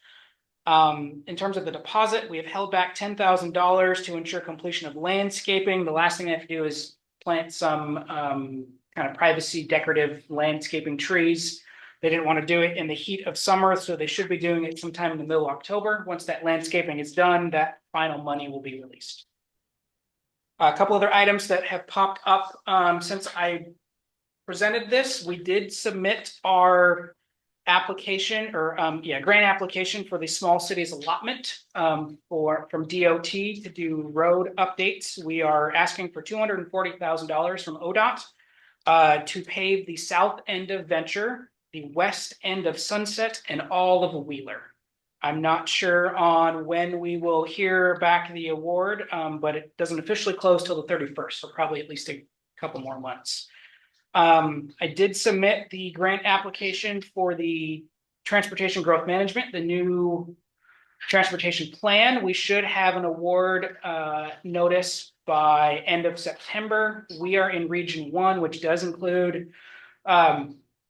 In terms of the deposit, we have held back $10,000 to ensure completion of landscaping. The last thing they have to do is plant some kind of privacy decorative landscaping trees. They didn't want to do it in the heat of summer, so they should be doing it sometime in the middle of October. Once that landscaping is done, that final money will be released. A couple other items that have popped up since I presented this. We did submit our application or grant application for the small cities allotment from DOT to do road updates. We are asking for $240,000 from ODOT to pave the south end of Venture, the west end of Sunset, and all of Wheeler. I'm not sure on when we will hear back the award, but it doesn't officially close till the 31st, so probably at least a couple more months. I did submit the grant application for the transportation growth management, the new transportation plan. We should have an award notice by end of September. We are in Region 1, which does include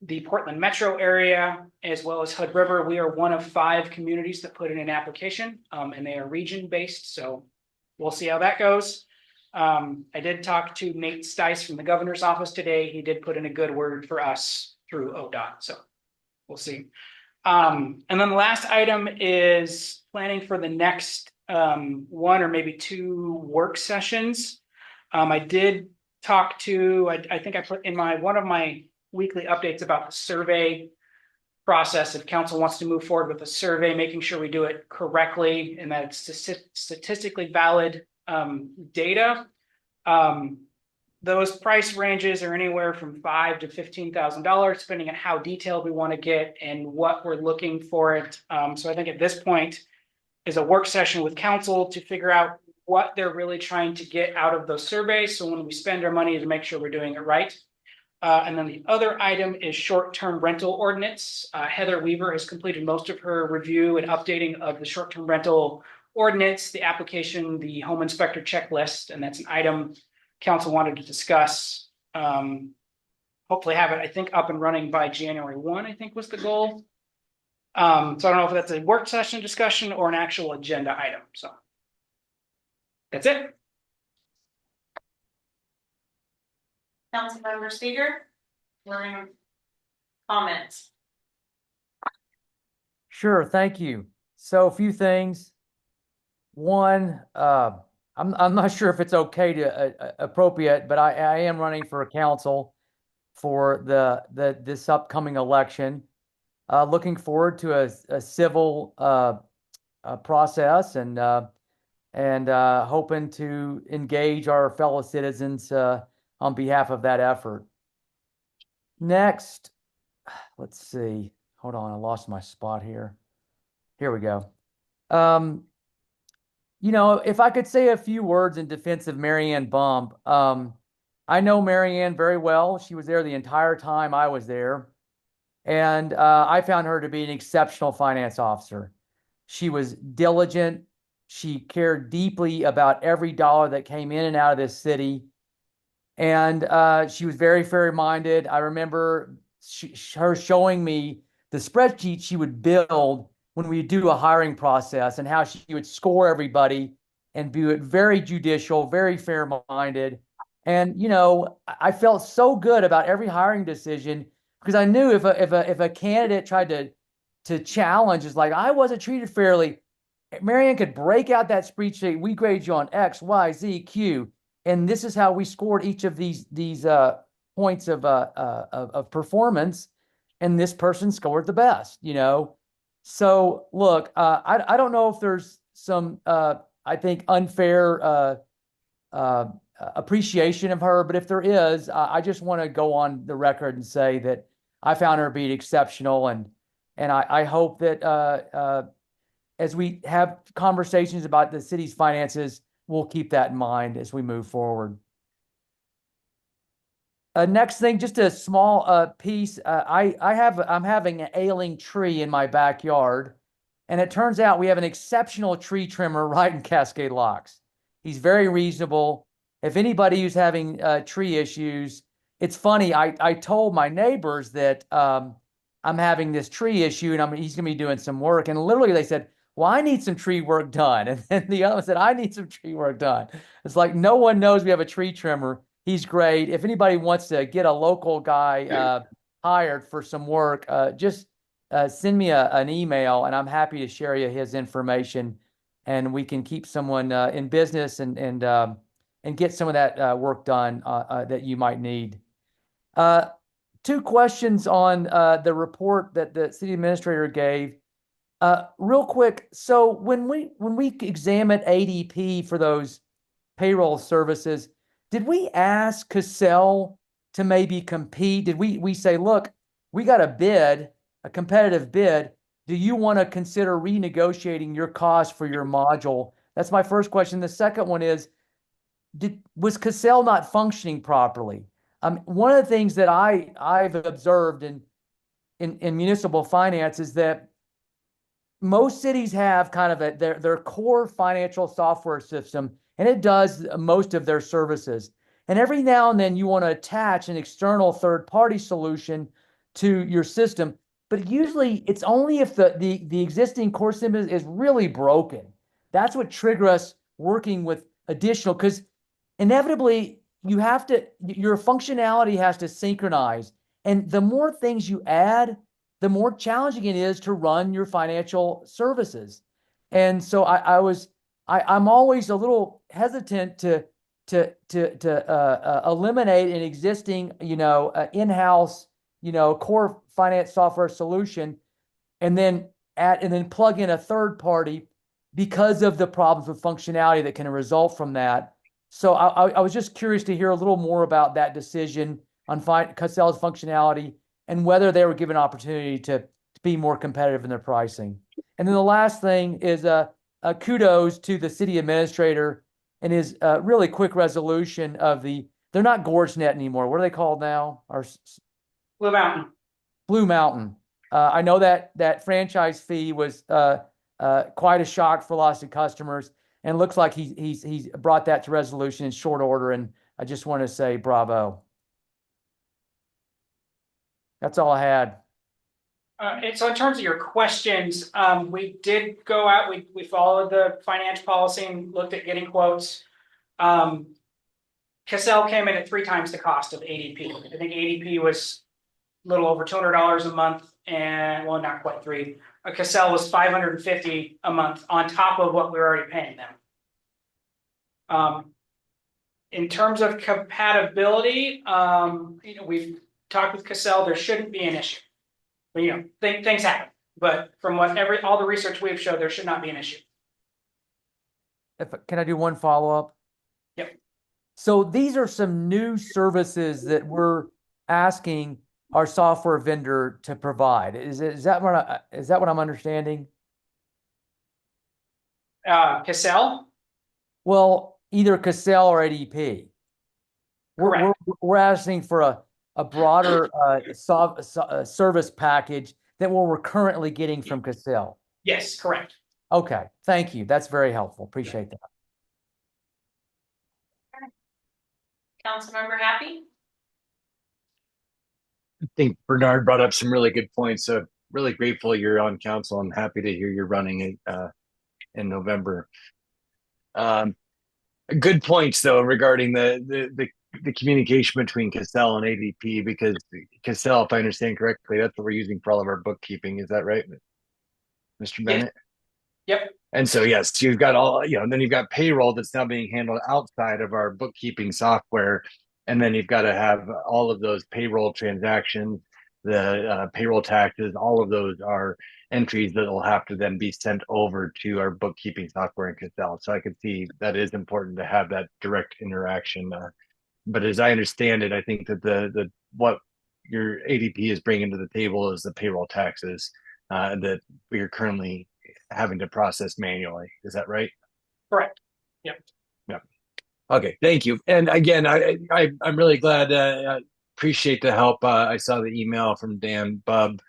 the Portland metro area, as well as Hood River. We are one of 5 communities that put in an application, and they are region-based, so we'll see how that goes. I did talk to Nate Stice from the governor's office today. He did put in a good word for us through ODOT, so we'll see. And then the last item is planning for the next 1 or maybe 2 work sessions. I did talk to, I think I put in one of my weekly updates about the survey process. If council wants to move forward with a survey, making sure we do it correctly and that it's statistically valid data. Those price ranges are anywhere from $5,000 to $15,000, depending on how detailed we want to get and what we're looking for it. So I think at this point is a work session with council to figure out what they're really trying to get out of those surveys. So when we spend our money, to make sure we're doing it right. And then the other item is short-term rental ordinance. Heather Weaver has completed most of her review and updating of the short-term rental ordinance, the application, the home inspector checklist, and that's an item council wanted to discuss. Hopefully have it, I think, up and running by January 1, I think was the goal. So I don't know if that's a work session discussion or an actual agenda item. So that's it. Councilmember Seeger, comments? Sure, thank you. So a few things. One, I'm not sure if it's okay to appropriate, but I am running for council for this upcoming election. Looking forward to a civil process and hoping to engage our fellow citizens on behalf of that effort. Next, let's see. Hold on, I lost my spot here. Here we go. If I could say a few words in defense of Marianne Bump, I know Marianne very well. She was there the entire time I was there. And I found her to be an exceptional finance officer. She was diligent. She cared deeply about every dollar that came in and out of this city. And she was very fair-minded. I remember her showing me the spreadsheet she would build when we do a hiring process and how she would score everybody and be very judicial, very fair-minded. And, I felt so good about every hiring decision because I knew if a candidate tried to challenge, is like, I wasn't treated fairly, Marianne could break out that spreadsheet. We grade you on X, Y, Z, Q, and this is how we scored each of these points of performance. And this person scored the best, So look, I don't know if there's some I think unfair appreciation of her, but if there is, I just want to go on the record and say that I found her being exceptional, and I hope that as we have conversations about the city's finances, we'll keep that in mind as we move forward. Next thing, just a small piece. I'm having an ailing tree in my backyard, and it turns out we have an exceptional tree trimmer right in Cascade Locks. He's very reasonable. If anybody who's having tree issues, it's funny. I told my neighbors that I'm having this tree issue, and he's going to be doing some work, and literally they said, well, I need some tree work done. And then the other one said, I need some tree work done. It's like no one knows we have a tree trimmer. He's great. If anybody wants to get a local guy hired for some work, just send me an email, and I'm happy to share you his information, and we can keep someone in business and get some of that work done that you might need. Two questions on the report that the city administrator gave. Real quick, so when we examined ADP for those payroll services, did we ask Cassell to maybe compete? Did we say, look, we got a competitive bid. Do you want to consider renegotiating your cost for your module? That's my first question. The second one is, was Cassell not functioning properly? One of the things that I've observed in municipal finance is that most cities have kind of their core financial software system, and it does most of their services. And every now and then you want to attach an external third-party solution to your system, but usually it's only if the existing core system is really broken. That's what triggers us working with additional, because inevitably your functionality has to synchronize. And the more things you add, the more challenging it is to run your financial services. And so I'm always a little hesitant to eliminate an existing, in-house, core finance software solution, and then plug in a third party because of the problems with functionality that can result from that. So I was just curious to hear a little more about that decision on Cassell's functionality and whether they were given an opportunity to be more competitive in their pricing. And then the last thing is kudos to the city administrator and his really quick resolution of they're not GorgeNet anymore. What are they called now? Blue Mountain. Blue Mountain. I know that franchise fee was quite a shock for lots of customers, and it looks like he's brought that to resolution in short order, and I just want to say bravo. That's all I had. And so in terms of your questions, we did go out, we followed the finance policy and looked at getting quotes. Cassell came in at 3 times the cost of ADP. I think ADP was a little over $200 a month, and well, not quite 3. Cassell was $550 a month on top of what we were already paying them. In terms of compatibility, we've talked with Cassell. There shouldn't be an issue. But things happen. But from all the research we've showed, there should not be an issue. Can I do one follow-up? Yep. So these are some new services that we're asking our software vendor to provide. Is that what I'm understanding? Cassell? Well, either Cassell or ADP. We're Correct. we're asking for a broader service package than what we're currently getting from Cassell. Yes, correct. Okay, thank you. That's very helpful. Appreciate that. Councilmember Happy? I think Bernard brought up some really good points. So really grateful you're on council. I'm happy to hear you're running in November. Good points though regarding the communication between Cassell and ADP, because Cassell, if I understand correctly, that's what we're using for all of our bookkeeping. Is that right, Mr. Bennett? Yep. And so, yes, you've got all, and then you've got payroll that's now being handled outside of our bookkeeping software. And then you've got to have all of those payroll transactions, the payroll taxes, all of those are entries that will have to then be sent over to our bookkeeping software in Cassell. So I can see that is important to have that direct interaction. But as I understand it, I think that the what your ADP is bringing to the table is the payroll taxes that we are currently having to process manually. Is that right? Correct. Yep. Yep. Okay. Thank you. And again, I'm really glad. I appreciate the help. I saw the email from Dan Bubb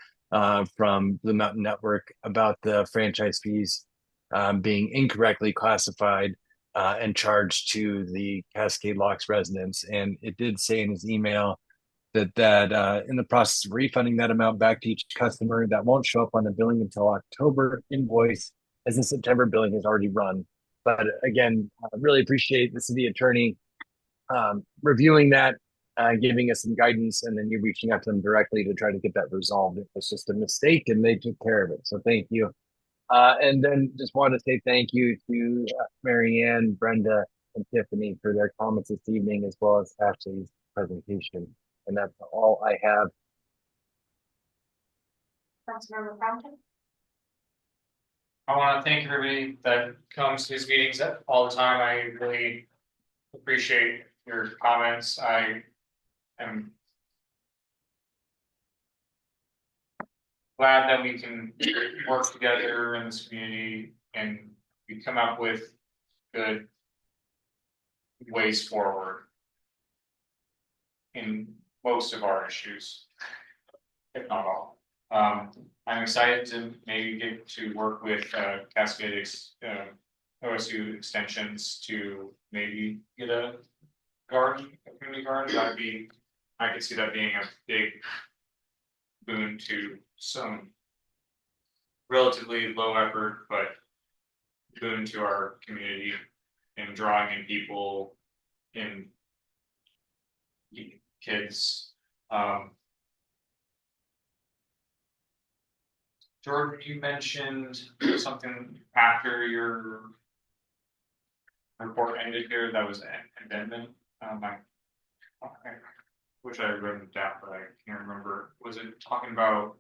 from the Mountain Network about the franchise fees being incorrectly classified and charged to the Cascade Locks residents. And it did say in his email that in the process of refunding that amount back to each customer, that won't show up on the billing until October invoice, as the September billing has already run. But again, I really appreciate the city attorney reviewing that, giving us some guidance, and then you reaching out to them directly to try to get that resolved. It was just a mistake, and they took care of it. So thank you. And then just want to say thank you to Marianne, Brenda, and Tiffany for their comments this evening, as well as Ashleigh's presentation. And that's all I have. Councilmember Compton? I want to thank everybody that comes to these meetings all the time. I really appreciate your comments. I am glad that we can work together in this community and we come up with good ways forward in most of our issues, if not all. I'm excited to maybe get to work with Cascade OSU extensions to maybe get a community garden. I could see that being a big boon to some relatively low effort, but boon to our community and drawing in people, in kids. Jordan, you mentioned something after your report ended here that was an amendment. I wish I had written it down, but I can't remember. Was it talking about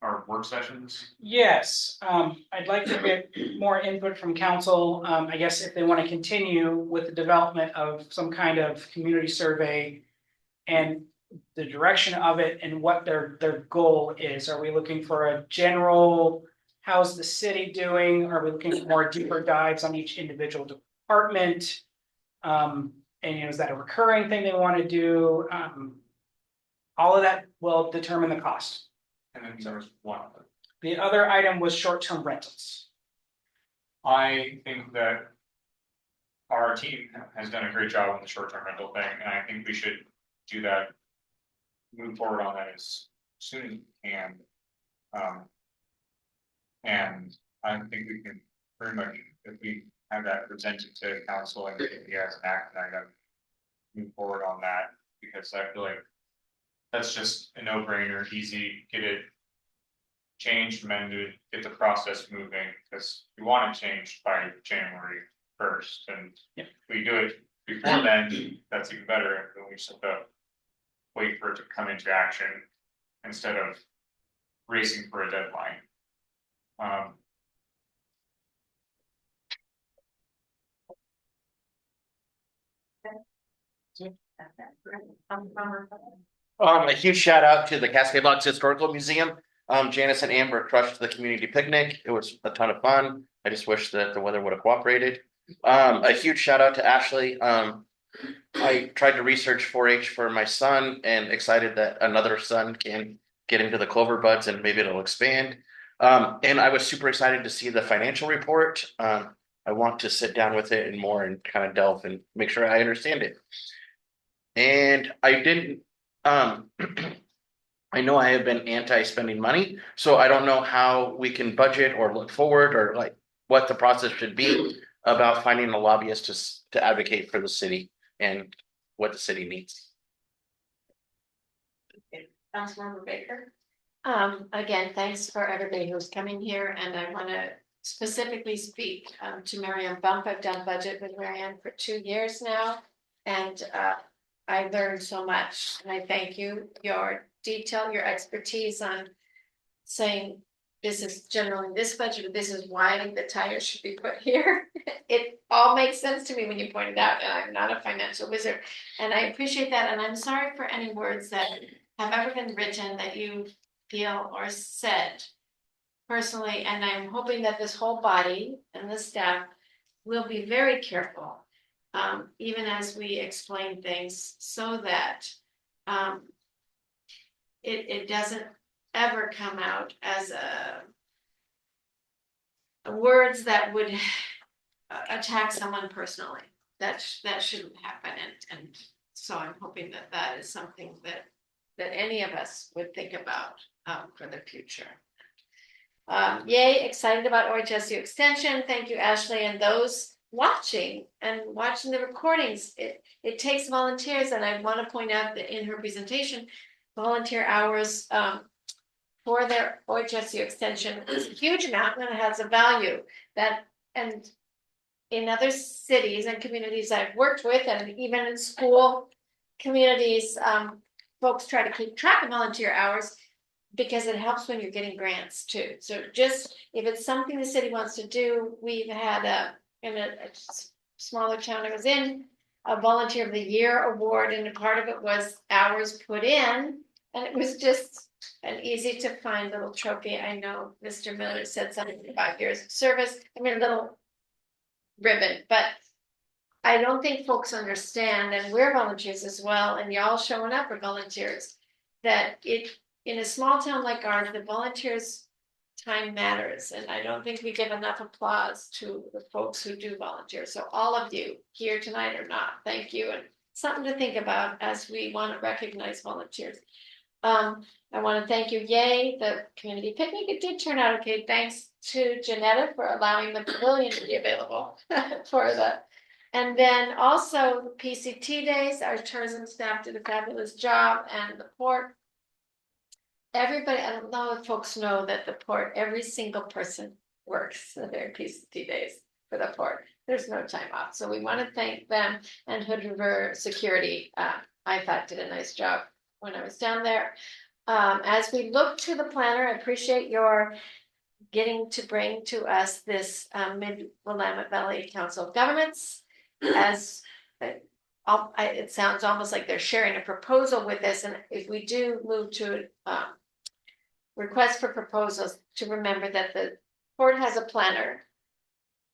our work sessions? Yes, I'd like to get more input from council. I guess if they want to continue with the development of some kind of community survey and the direction of it and what their goal is. Are we looking for a general, how's the city doing? Are we looking for more deeper dives on each individual department? And is that a recurring thing they want to do? All of that will determine the cost. And then there was one other. The other item was short-term rentals. I think that our team has done a great job on the short-term rental thing, and I think we should do that, move forward on that as soon as we can. And I think we can pretty much, if we have that presented to council and if he has an action item, move forward on that, because I feel like that's just a no-brainer, easy, get it changed, amended, get the process moving, because we want it changed by January 1st. And if we do it before then, that's even better. Then we just have to wait for it to come into action instead of racing for a deadline. A huge shout out to the Cascade Locks Historical Museum. Janice and Amber crushed the community picnic. It was a ton of fun. I just wish that the weather would have cooperated. A huge shout out to Ashleigh. I tried to research 4-H for my son and excited that another son can get into the clover buds and maybe it'll expand. And I was super excited to see the financial report. I want to sit down with it and more and kind of delve and make sure I understand it. And I didn't, I know I have been anti-spending money, so I don't know how we can budget or look forward or like what the process should be about finding a lobbyist to advocate for the city and what the city needs. Councilmember Baker. Again, thanks for everybody who's coming here, and I want to specifically speak to Marianne Bump. I've done budget with Marianne for 2 years now, and I learned so much, and I thank you. Your detail, your expertise on saying this is generally this budget, or this is why the tires should be put here. It all makes sense to me when you pointed out, and I'm not a financial wizard, and I appreciate that. And I'm sorry for any words that have ever been written that you feel or said personally, and I'm hoping that this whole body and the staff will be very careful, even as we explain things, so that it doesn't ever come out as words that would attack someone personally. That shouldn't happen, and so I'm hoping that that is something that any of us would think about for the future. Yay, excited about OHSU Extension. Thank you, Ashleigh, and those watching the recordings. It takes volunteers, and I want to point out that in her presentation, volunteer hours for their OHSU Extension is a huge amount, and it has a value and in other cities and communities I've worked with, and even in school communities, folks try to keep track of volunteer hours because it helps when you're getting grants too. So just if it's something the city wants to do, we've had in a smaller town I was in, a Volunteer of the Year award, and a part of it was hours put in, and it was just an easy to find little trophy. I know Mr. Miller said something 5 years of service. I mean, a little ribbon, but I don't think folks understand, and we're volunteers as well, and y'all showing up are volunteers, that in a small town like ours, the volunteers' time matters, and I don't think we give enough applause to the folks who do volunteer. So all of you here tonight or not, thank you, and something to think about as we want to recognize volunteers. I want to thank you, Yay, the community picnic. It did turn out okay. Thanks to Janetta for allowing the pavilion to be available for the. And then also the PCT days, our tourism staff did a fabulous job, and the port. Everybody, I don't know if folks know that the port, every single person works their PCT days for the port. There's no time off. So we want to thank them, and Hood River Security, I thought did a nice job when I was down there. As we look to the planner, I appreciate your getting to bring to us this Mid-Willamette Valley Council of Governments. As it sounds almost like they're sharing a proposal with us, and if we do move to request for proposals, to remember that the port has a planner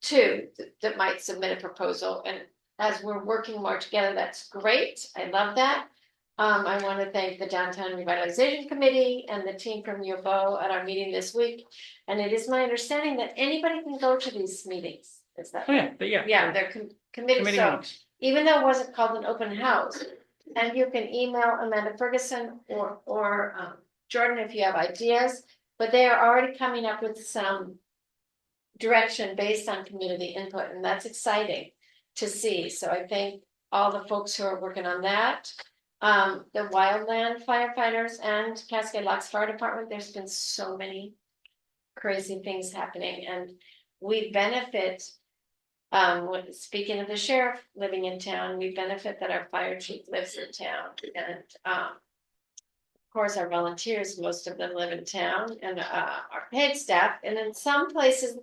too that might submit a proposal, and as we're working more together, that's great. I love that. I want to thank the Downtown Revitalization Committee and the team from U of O at our meeting this week. And it is my understanding that anybody can go to these meetings. Is that? Oh, yeah. Yeah, they're committee. So meetings. even though it wasn't called an open house, and you can email Amanda Ferguson or Jordan if you have ideas, but they are already coming up with some direction based on community input, and that's exciting to see. So I thank all the folks who are working on that. The wildland firefighters and Cascade Locks Fire Department, there's been so many crazy things happening, and we benefit, speaking of the sheriff living in town, we benefit that our fire chief lives in town, and of course our volunteers, most of them live in town, and our paid staff, and in some places,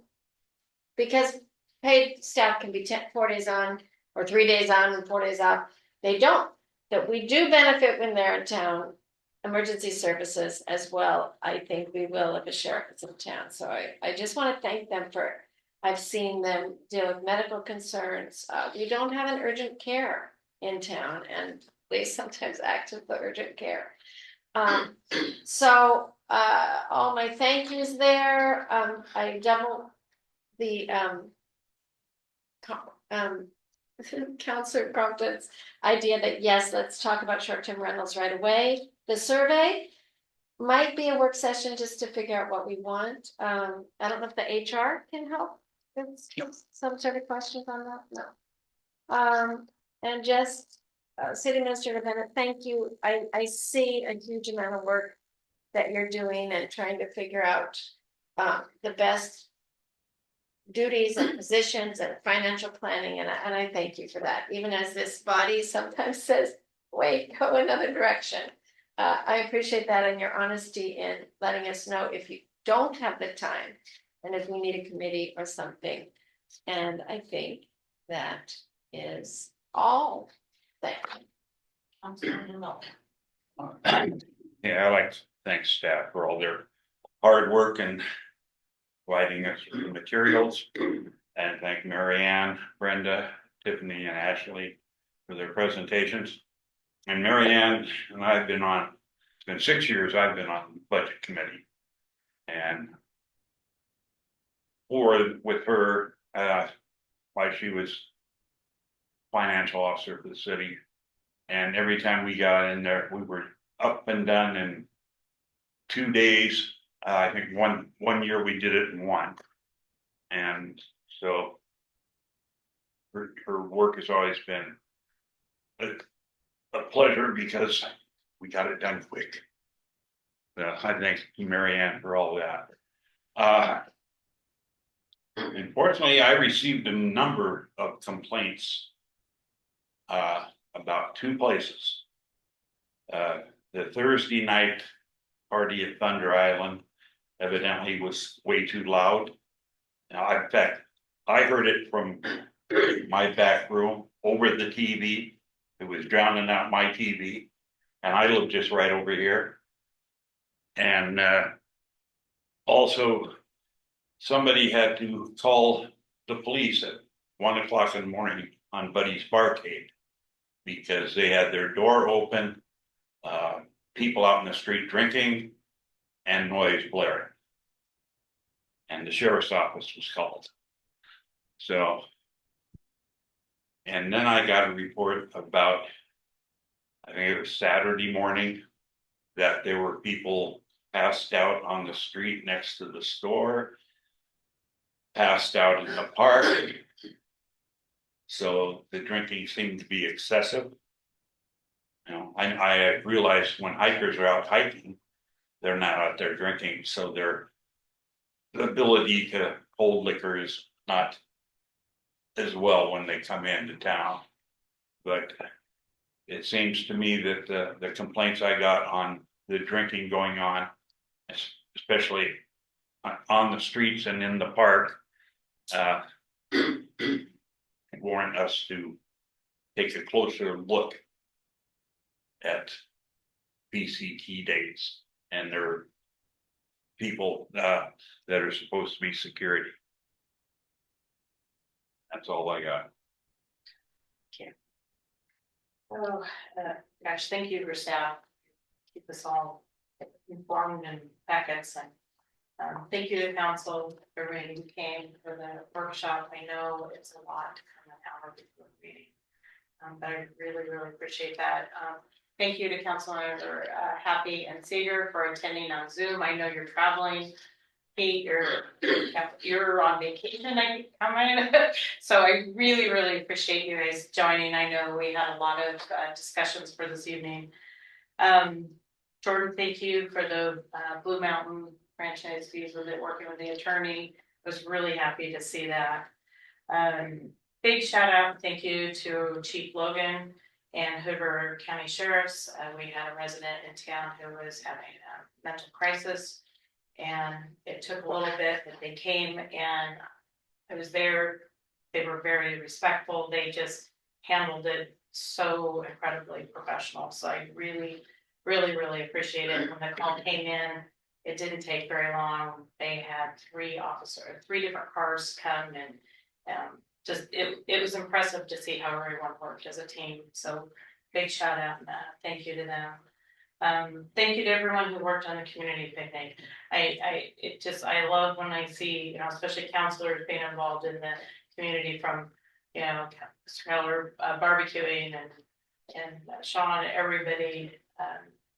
because paid staff can be 4 days on, or 3 days on and 4 days off, they don't. That we do benefit when they're in town, emergency services as well, I think we will if a sheriff is in town. So I just want to thank them for, I've seen them deal with medical concerns. We don't have an urgent care in town, and they sometimes act with the urgent care. So all my thank yous there. I double the Counselor Compton's idea that yes, let's talk about short-term rentals right away. The survey might be a work session just to figure out what we want. I don't know if the HR can help with some sort of questions on that. No. And just City Administrator Bennett, thank you. I see a huge amount of work that you're doing and trying to figure out the best duties and positions and financial planning, and I thank you for that. Even as this body sometimes says, wait, go another direction. I appreciate that and your honesty in letting us know if you don't have the time and if we need a committee or something. And I think that is all. Thank you. Yeah, I like to thank staff for all their hard work and providing us with the materials. And thank Mary Ann, Brenda, Tiffany, and Ashleigh for their presentations. And Mary Ann and I've been on, it's been 6 years I've been on the budget committee. And with her, while she was financial officer for the city. And every time we got in there, we were up and done in 2 days. I think one year we did it in one. And so her work has always been a pleasure because we got it done quick. I thank Mary Ann for all that. Unfortunately, I received a number of complaints about 2 places. The Thursday night party at Thunder Island evidently was way too loud. Now, in fact, I heard it from my back room over the TV. It was drowning out my TV, and I live just right over here. And also, somebody had to call the police at 1 o'clock in the morning on Buddy's Barcade because they had their door open, people out in the street drinking, and noise blaring. And the sheriff's office was called. So, and then I got a report about, I think it was Saturday morning, that there were people passed out on the street next to the store, passed out in the park. So the drinking seemed to be excessive. You know, I realized when hikers are out hiking, they're not out there drinking, so their ability to hold liquor is not as well when they come into town. But it seems to me that the complaints I got on the drinking going on, especially on the streets and in the park, warrant us to take a closer look at PCT dates and their people that are supposed to be security. That's all I got. Oh, gosh, thank you for staff. Keep us all informed and packets, and thank you to council, everybody who came for the workshop. I know it's a lot to come an hour before the meeting, but I really, really appreciate that. Thank you to Councilor Happy and Seeger for attending on Zoom. I know you're traveling. Kate, you're on vacation, so I really, really appreciate you guys joining. I know we had a lot of discussions for this evening. Jordan, thank you for the Blue Mountain franchise fees with it, working with the attorney. Was really happy to see that. Big shout out, thank you to Chief Logan and Hoover County Sheriffs. We had a resident in town who was having a mental crisis. And it took a little bit, but they came and I was there. They were very respectful. They just handled it so incredibly professional. So I really really, really appreciate it. When the call came in, it didn't take very long. They had 3 different cars come and, just, it was impressive to see how everyone worked as a team. So big shout out and thank you to them. Thank you to everyone who worked on the community picnic. I love when I see, especially counselors being involved in the community from, Mr. Keller barbecuing and Sean, everybody,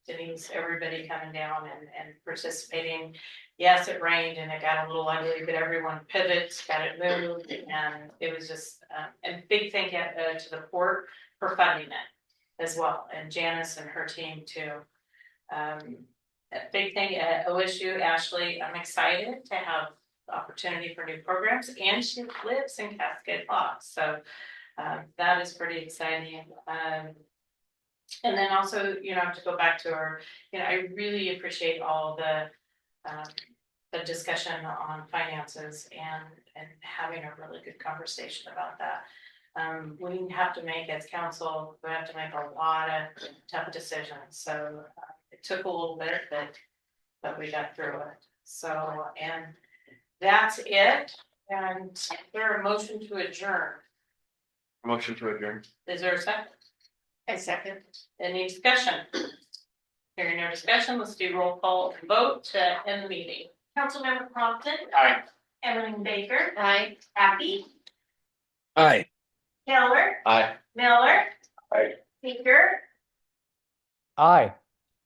Denise, everybody coming down and participating. Yes, it rained and it got a little ugly, but everyone pivoted, got it moved, and it was just, and big thank you to the port for funding it as well, and Janice and her team too. A big thing at OSU, Ashleigh, I'm excited to have the opportunity for new programs, and she lives in Cascade Locks, so that is pretty exciting. And then also, to go back to her, I really appreciate all the discussion on finances and having a really good conversation about that. We have to make, as council, we have to make a lot of tough decisions. So it took a little bit, but we got through it. So, and that's it. And is there a motion to adjourn? Motion to adjourn. Is there a second? A second. Any discussion? Hearing no discussion, let's do roll call and vote to end the meeting. Councilmember Compton. Aye. Evelyn Baker. Aye. Happy. Aye. Keller. Aye. Miller. Aye. Seeger. Aye.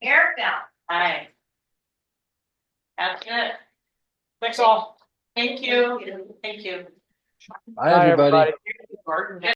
Fairfield. Aye. That's good. Thanks all. Thank you. Thank you. Bye, everybody. Gordon.